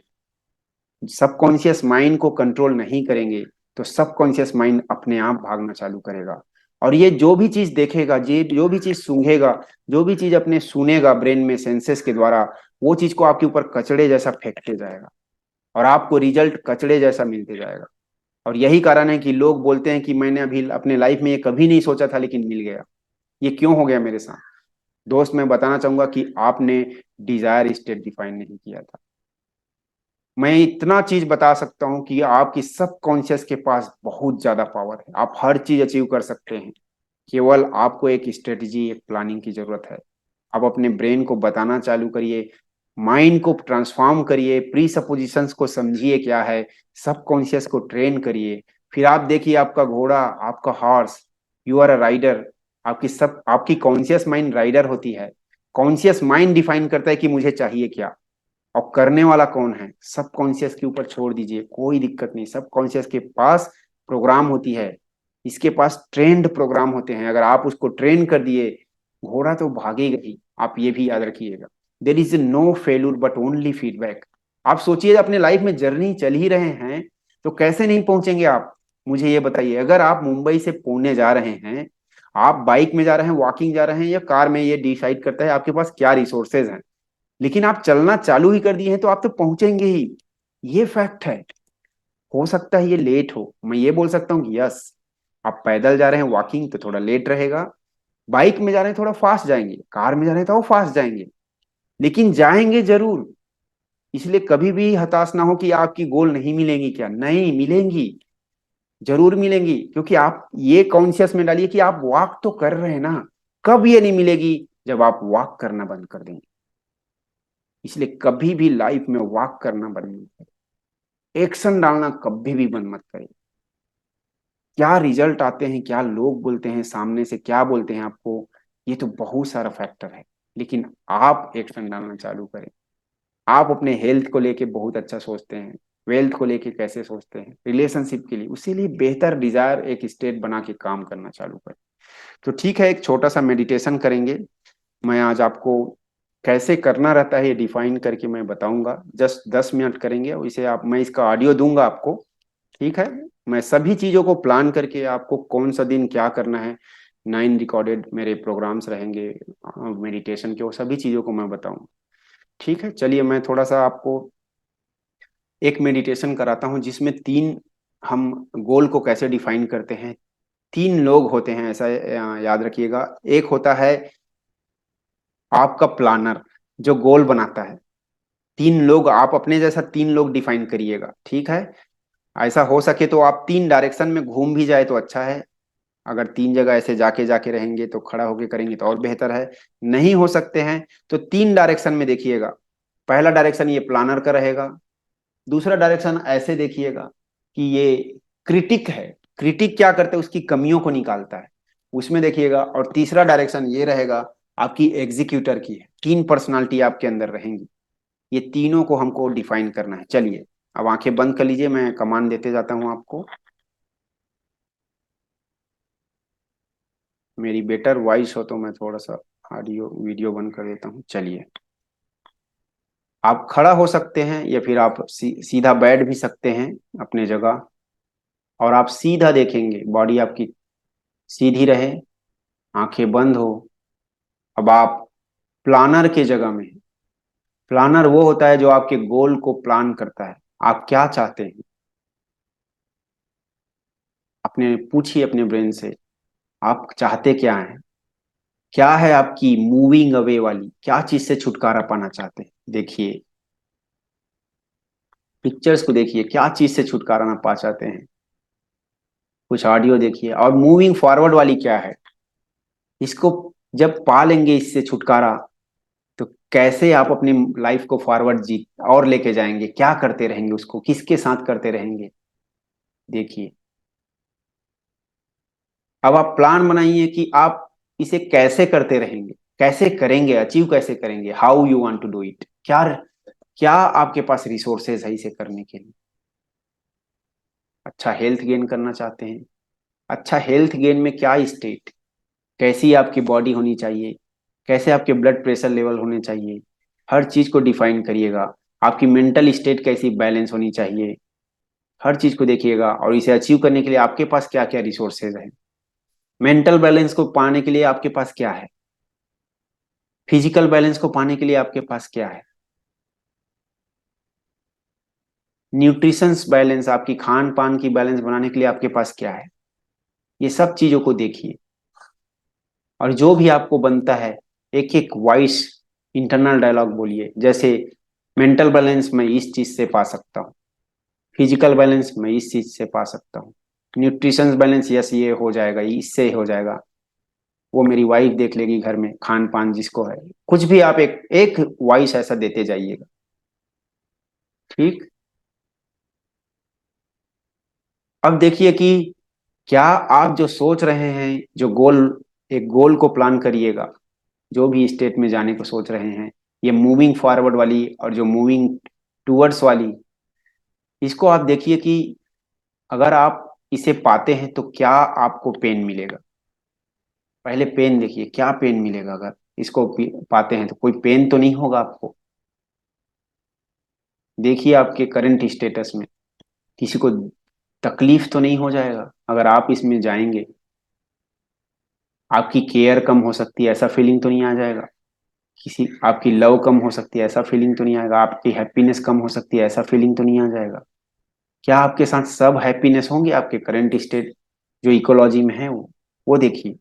सबकॉन्शियस माइंड को कंट्रोल नहीं करेंगे, तो सबकॉन्शियस माइंड अपने आप भागना चालू करेगा। और ये जो भी चीज देखेगा, जी जो भी चीज सूंघेगा, जो भी चीज अपने सुनेगा ब्रेन में सेंसेस के द्वारा, वो चीज को आपके ऊपर कचड़े जैसा फेंकते जाएगा, और आपको रिजल्ट कचड़े जैसा मिलते जाएगा। और यही कारण है कि लोग बोलते हैं कि मैंने अभी अपने लाइफ में ये कभी नहीं सोचा था, लेकिन मिल गया। ये क्यों हो गया मेरे साथ। दोस्त मैं बताना चाहूंगा कि आपने डिजायर स्टेट डिफाइन नहीं किया था। मैं इतना चीज बता सकता हूँ कि आपकी सब कॉन्शियस के पास बहुत ज्यादा पावर है, आप हर चीज अचीव कर सकते हैं। केवल आपको एक स्ट्रेटजी, एक प्लानिंग की जरूरत है। आप अपने ब्रेन को बताना चालू करिए, माइंड को ट्रांसफॉर्म करिए, प्री सपोजिशंस को समझिए क्या है, सब कॉन्शियस को ट्रेन करिए। फिर आप देखिए आपका घोड़ा, आपका horse, you are a rider. आपकी कॉन्शियस माइंड राइडर होती है। कॉन्शियस माइंड डिफाइन करता है कि मुझे चाहिए क्या, और करने वाला कौन है, सब कॉन्शियस के ऊपर छोड़ दीजिए, कोई दिक्कत नहीं। सब कॉन्शियस के पास प्रोग्राम होती है, इसके पास ट्रेंड प्रोग्राम होते हैं। अगर आप उसको ट्रेन कर दिए, घोड़ा तो भागेगा ही। आप ये भी याद रखिएगा, there is no failure but only feedback. आप सोचिए अपने लाइफ में जर्नी चल ही रहे हैं तो कैसे नहीं पहुंचेंगे आप। मुझे ये बताइए, अगर आप मुंबई से पुणे जा रहे हैं, आप बाइक में जा रहे हैं, वॉकिंग जा रहे हैं या कार में, ये डिसाइड करता है आपके पास क्या रिसोर्सेज हैं। लेकिन आप चलना चालू ही कर दिए हैं तो आप तो पहुंचेंगे ही, ये फैक्ट है। हो सकता है ये लेट हो, मैं ये बोल सकता हूँ कि यस, आप पैदल जा रहे हैं वॉकिंग तो थोड़ा लेट रहेगा, बाइक में जा रहे हैं थोड़ा फास्ट जाएंगे, कार में जा रहे हैं तो वो फास्ट जाएंगे, लेकिन जाएंगे जरूर। इसलिए कभी भी हताश ना हो कि आपकी गोल नहीं मिलेंगी, क्या नहीं मिलेंगी, जरूर मिलेंगी। क्योंकि आप ये कॉन्शियस में डालिए कि आप वॉक तो कर रहे हैं ना। कब ये नहीं मिलेगी, जब आप वॉक करना बंद कर देंगे। इसलिए कभी भी लाइफ में वॉक करना बंद नहीं करें, एक्शन डालना कभी भी बंद मत करें। क्या रिजल्ट आते हैं, क्या लोग बोलते हैं सामने से, क्या बोलते हैं आपको, ये तो बहुत सारा फैक्टर है। लेकिन आप एक्शन डालना चालू करें। आप अपने हेल्थ को लेके बहुत अच्छा सोचते हैं, वेल्थ को लेके कैसे सोचते हैं, रिलेशनशिप के लिए, उसी लिए बेहतर डिजायर एक स्टेट बना के काम करना चालू करें। तो ठीक है, एक छोटा सा मेडिटेशन करेंगे। मैं आज आपको कैसे करना रहता है ये डिफाइन करके मैं बताऊंगा। जस्ट 10 मिनट करेंगे, और इसे आप, मैं इसका ऑडियो दूंगा आपको। ठीक है, मैं सभी चीजों को प्लान करके आपको कौन सा दिन क्या करना है, 9 रिकॉर्डेड मेरे प्रोग्राम्स रहेंगे मेडिटेशन के, वो सभी चीजों को मैं बताऊं। ठीक है, चलिए मैं थोड़ा सा आपको एक मेडिटेशन कराता हूँ जिसमें तीन, हम गोल को कैसे डिफाइन करते हैं। तीन लोग होते हैं ऐसा याद रखिएगा। एक होता है आपका प्लानर, जो गोल बनाता है। तीन लोग, आप अपने जैसा तीन लोग डिफाइन करिएगा, ठीक है। ऐसा हो सके तो आप 3 डायरेक्शन में घूम भी जाए तो अच्छा है। अगर 3 जगह ऐसे जाके जाके रहेंगे तो खड़ा होके करेंगे तो और बेहतर है। नहीं हो सकते हैं तो 3 डायरेक्शन में देखिएगा। पहला डायरेक्शन ये प्लानर का रहेगा, दूसरा डायरेक्शन ऐसे देखिएगा कि ये क्रिटिक है। क्रिटिक क्या करता है, उसकी कमियों को निकालता है, उसमें देखिएगा। और तीसरा डायरेक्शन ये रहेगा आपकी एग्जीक्यूटर की है। 3 पर्सनालिटी आपके अंदर रहेंगी, ये तीनों को हमको डिफाइन करना है। चलिए, अब आंखें बंद कर लीजिए, मैं कमांड देते जाता हूं आपको। मेरी बेटर वॉइस हो तो मैं थोड़ा सा ऑडियो वीडियो बंद कर देता हूँ। चलिए, आप खड़ा हो सकते हैं या फिर आप सीधा बैठ भी सकते हैं अपने जगह। और आप सीधा देखेंगे, बॉडी आपकी सीधी रहे, आंखें बंद हो। अब आप प्लानर के जगह में हैं। प्लानर वो होता है जो आपके गोल को प्लान करता है। आप क्या चाहते हैं, अपने पूछिए अपने ब्रेन से, आप चाहते क्या हैं। क्या है आपकी मूविंग अवे वाली, क्या चीज से छुटकारा पाना चाहते हैं, देखिए पिक्चर्स को देखिए, क्या चीज से छुटकारा ना पा चाहते हैं। कुछ ऑडियो देखिए। और मूविंग फॉरवर्ड वाली क्या है, इसको जब पा लेंगे इससे छुटकारा, तो कैसे आप अपनी लाइफ को फॉरवर्ड जी और लेके जाएंगे, क्या करते रहेंगे, उसको किसके साथ करते रहेंगे, देखिए। अब आप प्लान बनाइए कि आप इसे कैसे करते रहेंगे, कैसे करेंगे, अचीव कैसे करेंगे, how you want to do it. क्या क्या आपके पास रिसोर्सेज है इसे करने के लिए। अच्छा हेल्थ गेन करना चाहते हैं, अच्छा हेल्थ गेन में क्या स्टेट, कैसी आपकी बॉडी होनी चाहिए, कैसे आपके ब्लड प्रेशर लेवल होने चाहिए, हर चीज को डिफाइन करिएगा। आपकी मेंटल स्टेट कैसी बैलेंस होनी चाहिए, हर चीज को देखिएगा। और इसे अचीव करने के लिए आपके पास क्या क्या रिसोर्सेज है। मेंटल बैलेंस को पाने के लिए आपके पास क्या है, फिजिकल बैलेंस को पाने के लिए आपके पास क्या है, न्यूट्रिशंस बैलेंस, आपकी खान पान की बैलेंस बनाने के लिए आपके पास क्या है। ये सब चीजों को देखिए। और जो भी आपको बनता है, एक एक वॉइस, इंटरनल डायलॉग बोलिए। जैसे मेंटल बैलेंस मैं इस चीज से पा सकता हूँ, फिजिकल बैलेंस मैं इस चीज से पा सकता हूँ, न्यूट्रिशन बैलेंस यस ये हो जाएगा, इससे हो जाएगा, वो मेरी वाइफ देख लेगी घर में, खान पान जिसको है, कुछ भी आप एक एक वॉइस ऐसा देते जाइएगा। ठीक। अब देखिए कि क्या आप जो सोच रहे हैं, जो गोल, एक गोल को प्लान करिएगा, जो भी स्टेट में जाने को सोच रहे हैं, ये मूविंग फॉरवर्ड वाली और जो मूविंग टूवर्ड्स वाली, इसको आप देखिए कि अगर आप इसे पाते हैं तो क्या आपको पेन मिलेगा। पहले पेन देखिए, क्या पेन मिलेगा अगर इसको पाते हैं, तो कोई पेन तो नहीं होगा आपको। देखिए आपके करंट स्टेटस में किसी को तकलीफ तो नहीं हो जाएगा अगर आप इसमें जाएंगे। आपकी केयर कम हो सकती है ऐसा फीलिंग तो नहीं आ जाएगा, किसी आपकी लव कम हो सकती है ऐसा फीलिंग तो नहीं आएगा, आपकी हैप्पीनेस कम हो सकती है ऐसा फीलिंग तो नहीं आ जाएगा। क्या आपके साथ सब हैप्पीनेस होंगे आपके करंट स्टेट जो इकोलॉजी में है वो देखिए।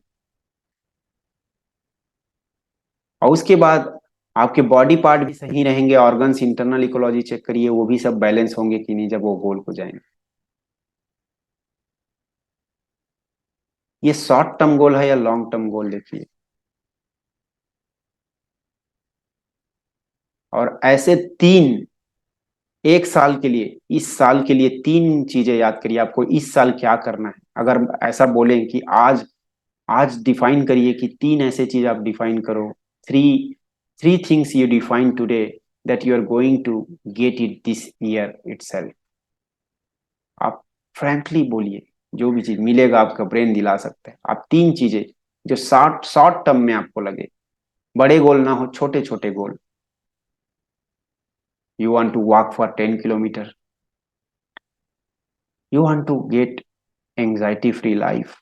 और उसके बाद आपके बॉडी पार्ट भी सही रहेंगे, ऑर्गन्स, इंटरनल इकोलॉजी चेक करिए, वो भी सब बैलेंस होंगे कि नहीं जब वो गोल को जाएंगे। ये शॉर्ट टर्म गोल है या लॉन्ग टर्म गोल देखिए। और ऐसे तीन, एक साल के लिए, इस साल के लिए तीन चीजें याद करिए आपको इस साल क्या करना है। अगर ऐसा बोलें कि आज, आज डिफाइन करिए कि तीन ऐसे चीज आप डिफाइन करो, three three things you define today that you are going to get it this year itself. आप फ्रैंकली बोलिए, जो भी चीज मिलेगा आपका ब्रेन दिला सकता है। आप तीन चीजें जो शॉर्ट शॉर्ट टर्म में आपको लगे, बड़े गोल ना हो, छोटे छोटे goal. You want to walk for 10 kilometre, you want to get anxiety free life,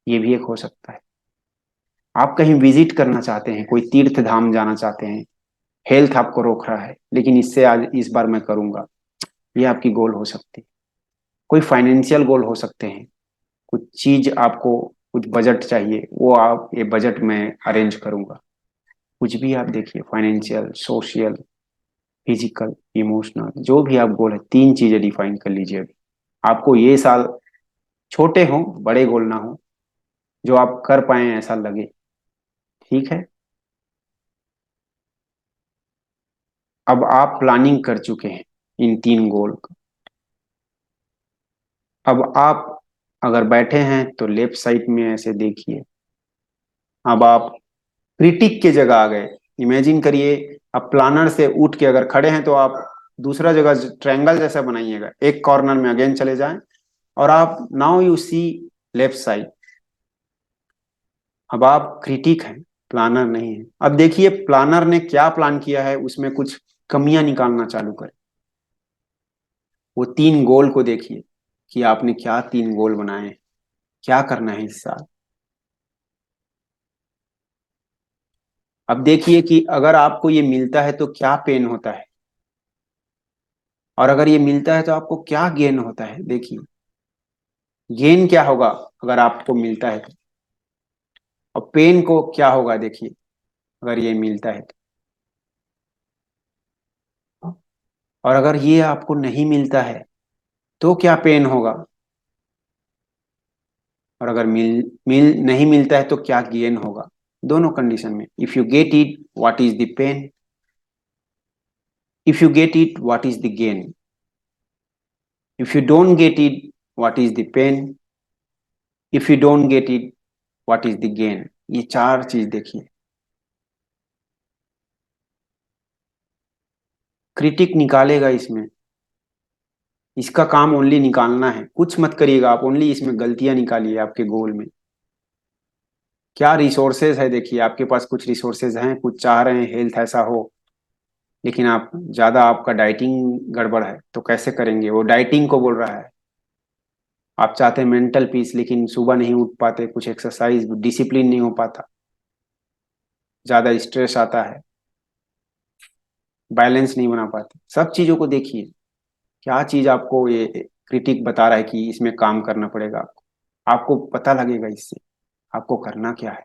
ये भी एक हो सकता है। आप कहीं विजिट करना चाहते हैं, कोई तीर्थ धाम जाना चाहते हैं, हेल्थ आपको रोक रहा है लेकिन इससे आज इस बार मैं करूंगा, ये आपकी गोल हो सकती है। कोई फाइनेंशियल गोल हो सकते हैं, कुछ चीज आपको, कुछ बजट चाहिए, वो आप ये बजट में अरेंज करूंगा। कुछ भी आप देखिए, फाइनेंशियल, सोशल, फिजिकल, इमोशनल, जो भी आप गोल है, तीन चीजें डिफाइन कर लीजिए अभी। आपको ये साल, छोटे हो बड़े गोल ना हो, जो आप कर पाए ऐसा लगे। ठीक है। अब आप प्लानिंग कर चुके हैं इन तीन गोल का। अब आप अगर बैठे हैं तो लेफ्ट साइड में ऐसे देखिए। अब आप क्रिटिक के जगह आ गए। इमेजिन करिए, अब प्लानर से उठ के अगर खड़े हैं तो आप दूसरा जगह ट्रायंगल जैसा बनाइएगा, एक कॉर्नर में अगेन चले जाएं और आप now you see left side. अब आप क्रिटिक हैं, प्लानर नहीं है। अब देखिए प्लानर ने क्या प्लान किया है, उसमें कुछ कमियां निकालना चालू करें। वो तीन गोल को देखिए कि आपने क्या तीन गोल बनाए हैं, क्या करना है इस साल। अब देखिए कि अगर आपको ये मिलता है तो क्या पेन होता है, और अगर ये मिलता है तो आपको क्या गेन होता है। देखिए गेन क्या होगा अगर आपको मिलता है तो, और पेन को क्या होगा देखिए अगर ये मिलता है तो। और अगर ये आपको नहीं मिलता है तो क्या पेन होगा, और अगर मिल मिल नहीं मिलता है तो क्या गेन होगा। दोनों कंडीशन में, if you get it what is the pain, if you get it what is the gain, if you don't get it what is the pain, if you don't get it what is the gain. ये चार चीज देखिए। Critic निकालेगा इसमें, इसका काम only निकालना है, कुछ मत करिएगा आप, ओनली इसमें गलतियां निकालिए आपके गोल में। क्या रिसोर्सेज है देखिए, आपके पास कुछ रिसोर्सेज हैं, कुछ चाह रहे हैं हेल्थ ऐसा हो, लेकिन आप ज्यादा, आपका डाइटिंग गड़बड़ है तो कैसे करेंगे, वो डाइटिंग को बोल रहा है। आप चाहते हैं मेंटल पीस लेकिन सुबह नहीं उठ पाते, कुछ एक्सरसाइज डिसिप्लिन नहीं हो पाता, ज्यादा स्ट्रेस आता है, बैलेंस नहीं बना पाते। सब चीजों को देखिए, क्या चीज आपको ये क्रिटिक बता रहा है कि इसमें काम करना पड़ेगा आपको, आपको पता लगेगा इससे आपको करना क्या है।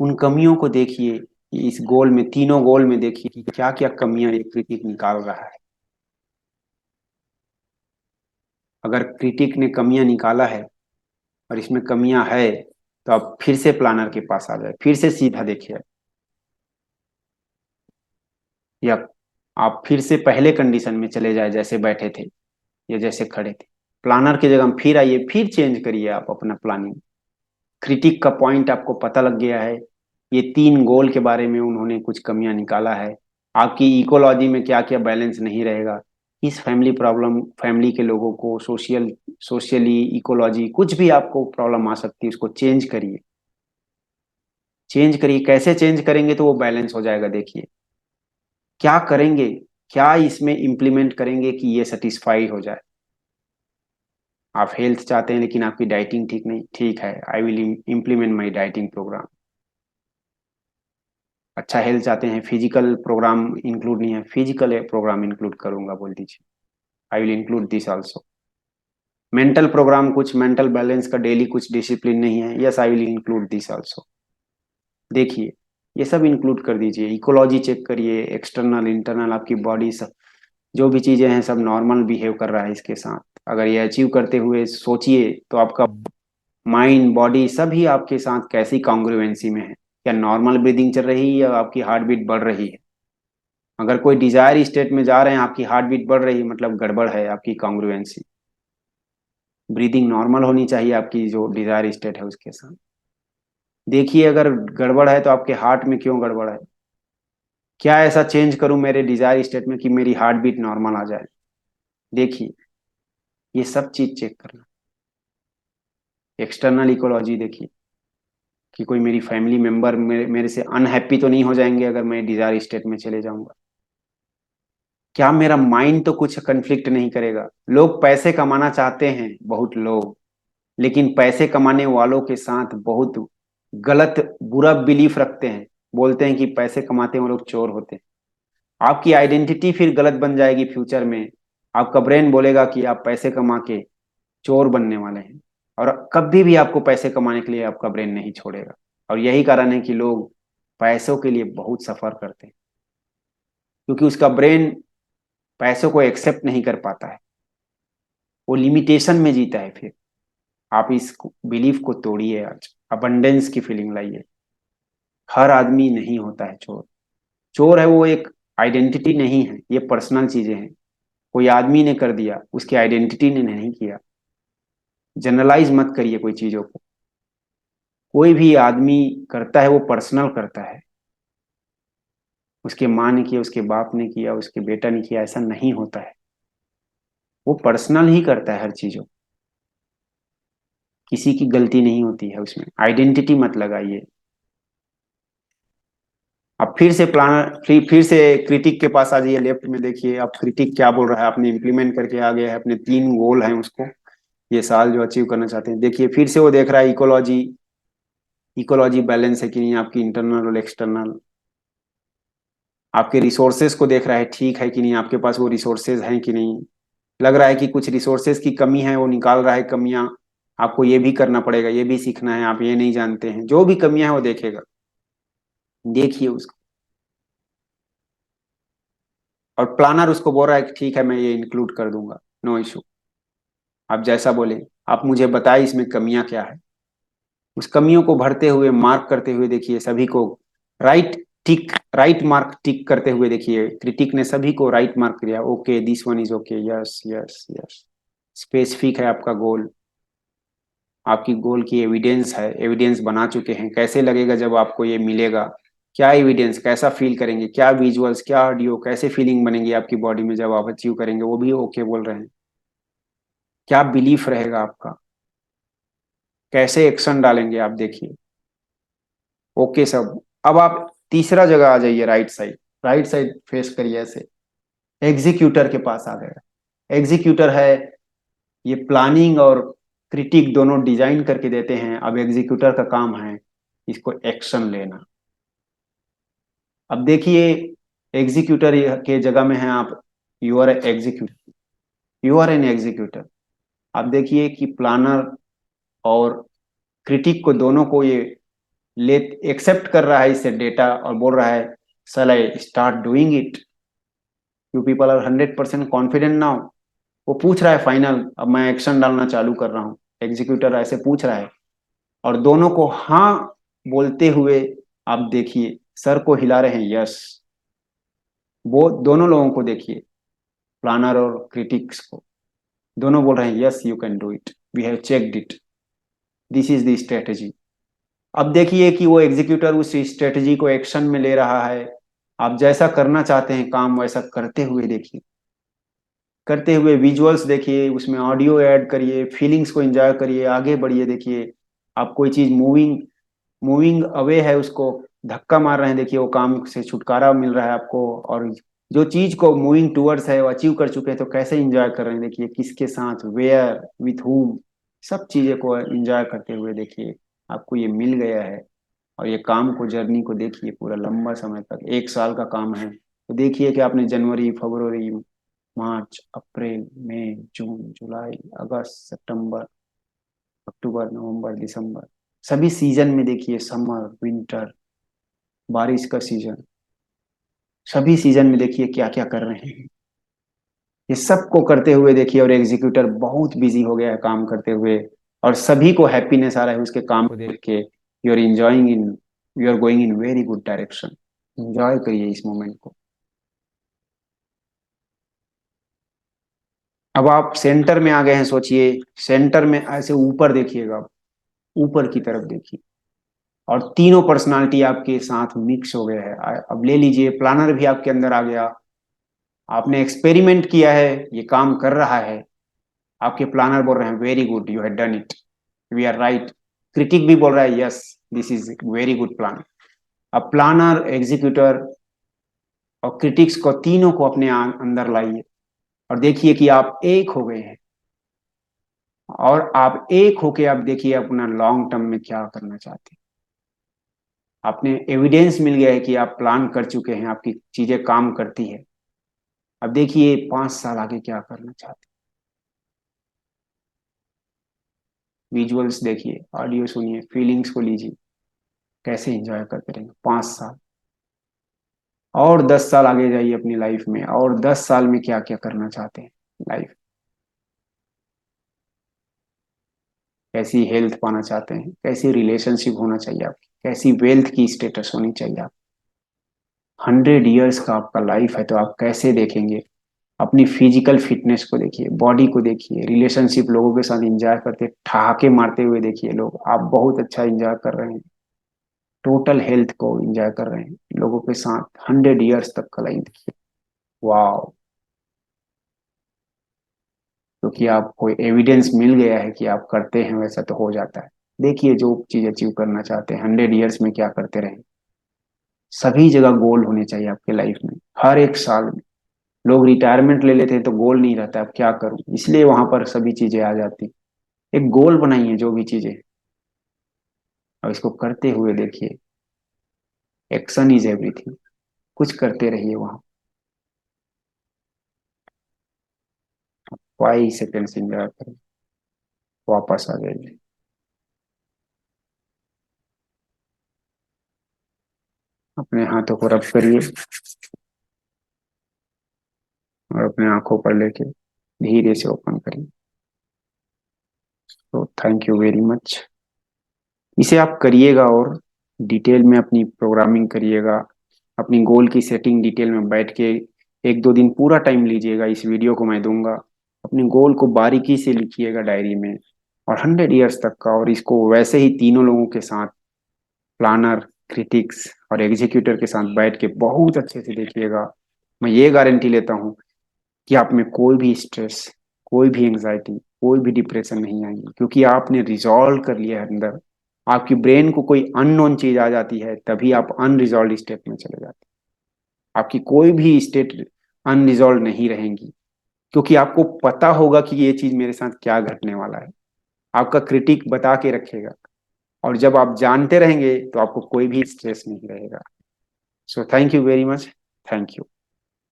उन कमियों को देखिए, इस गोल में, तीनों गोल में देखिए कि क्या क्या कमियां ये क्रिटिक निकाल रहा है। अगर क्रिटिक ने कमियां निकाला है और इसमें कमियां है, तो आप फिर से प्लानर के पास आ जाए, फिर से सीधा देखिए, या आप फिर से पहले कंडीशन में चले जाए जैसे बैठे थे या जैसे खड़े थे। प्लानर की जगह में फिर आइए, फिर चेंज करिए आप अपना प्लानिंग। क्रिटिक का पॉइंट आपको पता लग गया है, ये तीन गोल के बारे में उन्होंने कुछ कमियां निकाला है। आपकी इकोलॉजी में क्या क्या बैलेंस नहीं रहेगा, इस फैमिली प्रॉब्लम, फैमिली के लोगों को सोशली इकोलॉजी कुछ भी आपको प्रॉब्लम आ सकती है, उसको चेंज करिए। चेंज करिए, कैसे चेंज करेंगे तो वो बैलेंस हो जाएगा। देखिए क्या करेंगे, क्या इसमें इम्प्लीमेंट करेंगे कि ये सेटिस्फाई हो जाए। आप हेल्थ चाहते हैं लेकिन आपकी डाइटिंग ठीक नहीं, ठीक है, I will implement my dieting program. अच्छा हेल्थ चाहते हैं, फिजिकल प्रोग्राम इंक्लूड नहीं है, फिजिकल प्रोग्राम इंक्लूड करूंगा बोल दीजिए, I will include this also. Mental program, कुछ मेंटल बैलेंस का डेली कुछ डिसिप्लिन नहीं है, yes I will include this also. देखिए ये सब इंक्लूड कर दीजिए, इकोलॉजी चेक करिए, एक्सटर्नल इंटरनल आपकी बॉडी सब, जो भी चीजें हैं सब नॉर्मल बिहेव कर रहा है इसके साथ। अगर ये अचीव करते हुए सोचिए तो आपका माइंड बॉडी सभी आपके साथ कैसी कॉन्ग्रुएंसी में है, क्या नॉर्मल ब्रीदिंग चल रही है या आपकी हार्ट बीट बढ़ रही है। अगर कोई डिजायर स्टेट में जा रहे हैं, आपकी हार्ट बीट बढ़ रही है, मतलब गड़बड़ है आपकी कॉन्ग्रुएंसी। ब्रीदिंग नॉर्मल होनी चाहिए आपकी जो डिजायर स्टेट है उसके साथ। देखिए अगर गड़बड़ है तो आपके हार्ट में क्यों गड़बड़ है, क्या ऐसा चेंज करूं मेरे डिजायर स्टेट में कि मेरी हार्ट बीट नॉर्मल आ जाए। देखिए ये सब चीज चेक करना। एक्सटर्नल इकोलॉजी देखिए कि कोई मेरी फैमिली मेंबर मेरे से अनहैप्पी तो नहीं हो जाएंगे अगर मैं डिजायर स्टेट में चले जाऊंगा। क्या मेरा माइंड तो कुछ कन्फ्लिक्ट नहीं करेगा। लोग पैसे कमाना चाहते हैं बहुत लोग, लेकिन पैसे कमाने वालों के साथ बहुत गलत बुरा बिलीफ रखते हैं। बोलते हैं कि पैसे कमाते हैं वो लोग चोर होते हैं। आपकी आइडेंटिटी फिर गलत बन जाएगी फ्यूचर में। आपका ब्रेन बोलेगा कि आप पैसे कमा के चोर बनने वाले हैं, और कभी भी आपको पैसे कमाने के लिए आपका ब्रेन नहीं छोड़ेगा। और यही कारण है कि लोग पैसों के लिए बहुत सफर करते हैं, क्योंकि उसका ब्रेन पैसों को एक्सेप्ट नहीं कर पाता है, वो लिमिटेशन में जीता है। फिर आप इस बिलीफ को तोड़िए, आज अबंडेंस की फीलिंग लाइए। हर आदमी नहीं होता है चोर। चोर है वो एक आइडेंटिटी नहीं है, ये पर्सनल चीजें हैं। कोई आदमी ने कर दिया, उसकी आइडेंटिटी ने नहीं किया। जनरलाइज मत करिए कोई चीजों को। कोई भी आदमी करता है वो पर्सनल करता है, उसके माँ ने किया, उसके बाप ने किया, उसके बेटा ने किया, ऐसा नहीं होता है। वो पर्सनल ही करता है हर चीजों। किसी की गलती नहीं होती है उसमें, आइडेंटिटी मत लगाइए। अब फिर से प्लानर, फिर से क्रिटिक के पास आ जाइए, लेफ्ट में देखिए आप क्रिटिक क्या बोल रहा है। आपने इम्प्लीमेंट करके आ गया है, अपने तीन गोल हैं उसको ये साल जो अचीव करना चाहते हैं। देखिए फिर से वो देख रहा है इकोलॉजी, इकोलॉजी बैलेंस है कि नहीं आपकी, इंटरनल और एक्सटर्नल। आपके रिसोर्सेज को देख रहा है ठीक है कि नहीं, आपके पास वो रिसोर्सेज हैं कि नहीं। लग रहा है कि कुछ रिसोर्सेज की कमी है, वो निकाल रहा है कमियां। आपको ये भी करना पड़ेगा, ये भी सीखना है, आप ये नहीं जानते हैं, जो भी कमियां हैं वो देखेगा। देखिए उसको, और प्लानर उसको बोल रहा है कि ठीक है मैं ये इंक्लूड कर दूंगा, नो इशू, आप जैसा बोले। आप मुझे बताइए इसमें कमियां क्या है। उस कमियों को भरते हुए, मार्क करते हुए देखिए सभी को राइट टिक, राइट मार्क टिक करते हुए देखिए क्रिटिक ने सभी को राइट मार्क किया। Okay this one is okay, yes yes yes. Specific है आपका गोल, आपकी गोल की एविडेंस है, एविडेंस बना चुके हैं। कैसे लगेगा जब आपको ये मिलेगा, क्या एविडेंस, कैसा फील करेंगे, क्या विजुअल्स, क्या ऑडियो, कैसे फीलिंग बनेगी आपकी बॉडी में जब आप अचीव करेंगे, वो भी ओके बोल रहे हैं। क्या बिलीफ रहेगा आपका, कैसे एक्शन डालेंगे आप, देखिए ओके सब। अब आप तीसरा जगह आ जाइए, right side, right side face करिए ऐसे। एग्जीक्यूटर के पास आ गया। एग्जीक्यूटर है, ये प्लानिंग और क्रिटिक दोनों डिजाइन करके देते हैं, अब एग्जीक्यूटर का काम है इसको एक्शन लेना। अब देखिए एग्जीक्यूटर के जगह में है आप, you are executor, you are an executor. आप देखिए कि प्लानर और क्रिटिक को दोनों को ये ले एक्सेप्ट कर रहा है इससे डेटा और बोल रहा है सल I start doing it, you people are 100% confident now. वो पूछ रहा है फाइनल, अब मैं एक्शन डालना चालू कर रहा हूँ, एग्जीक्यूटर ऐसे पूछ रहा है। और दोनों को हाँ बोलते हुए आप देखिए सर को हिला रहे हैं, यस। वो दोनों लोगों को देखिए, प्लानर और क्रिटिक्स को, दोनों बोल रहे हैं yes you can do it, we have checked it, this is the strategy. अब देखिए कि वो एग्जीक्यूटर उस स्ट्रेटेजी को एक्शन में ले रहा है। आप जैसा करना चाहते हैं काम वैसा करते हुए देखिए, करते हुए विजुअल्स देखिए, उसमें ऑडियो ऐड करिए, फीलिंग्स को एंजॉय करिए, आगे बढ़िए। देखिए आप कोई चीज मूविंग मूविंग अवे है उसको धक्का मार रहे हैं, देखिए वो काम से छुटकारा मिल रहा है आपको। और जो चीज को मूविंग टूवर्ड्स है वो अचीव कर चुके हैं तो कैसे एंजॉय कर रहे हैं, देखिए किसके साथ, वेयर, विथ हुम, सब चीजें को एंजॉय करते हुए देखिए आपको ये मिल गया है। और ये काम को, जर्नी को देखिए पूरा लंबा समय तक, 1 साल का काम है तो देखिए कि आपने जनवरी, फरवरी, मार्च, अप्रैल, मई, जून, जुलाई, अगस्त, सितंबर, अक्टूबर, नवंबर, दिसंबर, सभी सीजन में देखिए, समर, विंटर, बारिश का सीजन, सभी सीजन में देखिए क्या क्या कर रहे हैं। ये सब को करते हुए देखिए, और एग्जीक्यूटर बहुत बिजी हो गया है काम करते हुए, और सभी को हैप्पीनेस आ रहा है उसके काम को देख के। You are enjoying in, you are going in very good direction. Enjoy करिए इस मोमेंट को। अब आप सेंटर में आ गए हैं, सोचिए सेंटर में ऐसे ऊपर देखिएगा, ऊपर की तरफ देखिए, और तीनों पर्सनालिटी आपके साथ मिक्स हो गया है। अब ले लीजिए प्लानर भी आपके अंदर आ गया, आपने एक्सपेरिमेंट किया है, ये काम कर रहा है। आपके प्लानर बोल रहे हैं very good you have done it, we are right. Critic भी बोल रहा है yes this is very good plan. अब प्लानर, एग्जीक्यूटर और क्रिटिक्स को, तीनों को अपने अंदर लाइए और देखिए कि आप एक हो गए हैं। और आप एक होके आप देखिए अपना लॉन्ग टर्म में क्या करना चाहते हैं। आपने एविडेंस मिल गया है कि आप प्लान कर चुके हैं, आपकी चीजें काम करती है। अब देखिए 5 साल आगे क्या करना चाहते हैं। विजुअल्स देखिए, ऑडियो सुनिए, फीलिंग्स को लीजिए, कैसे एंजॉय करते रहेंगे 5 साल। और 10 साल आगे जाइए अपनी लाइफ में, और 10 साल में क्या क्या करना चाहते हैं लाइफ, कैसी हेल्थ पाना चाहते हैं, कैसी रिलेशनशिप होना चाहिए आपकी, कैसी वेल्थ की स्टेटस होनी चाहिए आप। 100 ईयर्स का आपका लाइफ है तो आप कैसे देखेंगे। अपनी फिजिकल फिटनेस को देखिए, बॉडी को देखिए, रिलेशनशिप लोगों के साथ एंजॉय करते, ठहाके मारते हुए देखिए लोग, आप बहुत अच्छा एंजॉय कर रहे हैं। टोटल हेल्थ को एंजॉय कर रहे हैं लोगों के साथ, 100 ईयर्स तक का लाइन देखिए। वाह, क्योंकि आपको एविडेंस मिल गया है कि आप करते हैं वैसा तो हो जाता है। देखिए जो चीज अचीव करना चाहते हैं 100 ईयर्स में क्या करते रहे। सभी जगह गोल होने चाहिए आपके लाइफ में, हर एक साल में। लोग रिटायरमेंट ले लेते हैं तो गोल नहीं रहता, अब क्या करूं, इसलिए वहां पर सभी चीजें आ जाती। एक गोल बनाइए जो भी चीजें, और इसको करते हुए देखिए। एक्शन इज एवरीथिंग, कुछ करते रहिए वहां। 5 सेकेंड एंजॉय करें, वापस आ जाइए। अपने हाथों को रब करिए और अपने आंखों पर लेके धीरे से ओपन करिए। तो थैंक यू वेरी मच। इसे आप करिएगा और डिटेल में अपनी प्रोग्रामिंग करिएगा, अपनी गोल की सेटिंग डिटेल में बैठ के 1-2 दिन पूरा टाइम लीजिएगा। इस वीडियो को मैं दूंगा, अपने गोल को बारीकी से लिखिएगा डायरी में, और 100 ईयर्स तक का। और इसको वैसे ही तीनों लोगों के साथ, प्लानर, क्रिटिक्स और एग्जीक्यूटर के साथ बैठ के बहुत अच्छे से देखिएगा। मैं ये गारंटी लेता हूँ कि आप में कोई भी स्ट्रेस, कोई भी एंजाइटी, कोई भी डिप्रेशन नहीं आएगी, क्योंकि आपने रिजॉल्व कर लिया है अंदर। आपकी ब्रेन को कोई अननोन चीज आ जाती है तभी आप अनरिजॉल्व स्टेट में चले जाते हैं। आपकी कोई भी स्टेट अनरिजॉल्व नहीं रहेंगी, क्योंकि आपको पता होगा कि ये चीज मेरे साथ क्या घटने वाला है। आपका क्रिटिक बता के रखेगा, और जब आप जानते रहेंगे तो आपको कोई भी स्ट्रेस नहीं रहेगा। So thank you very much. Thank you.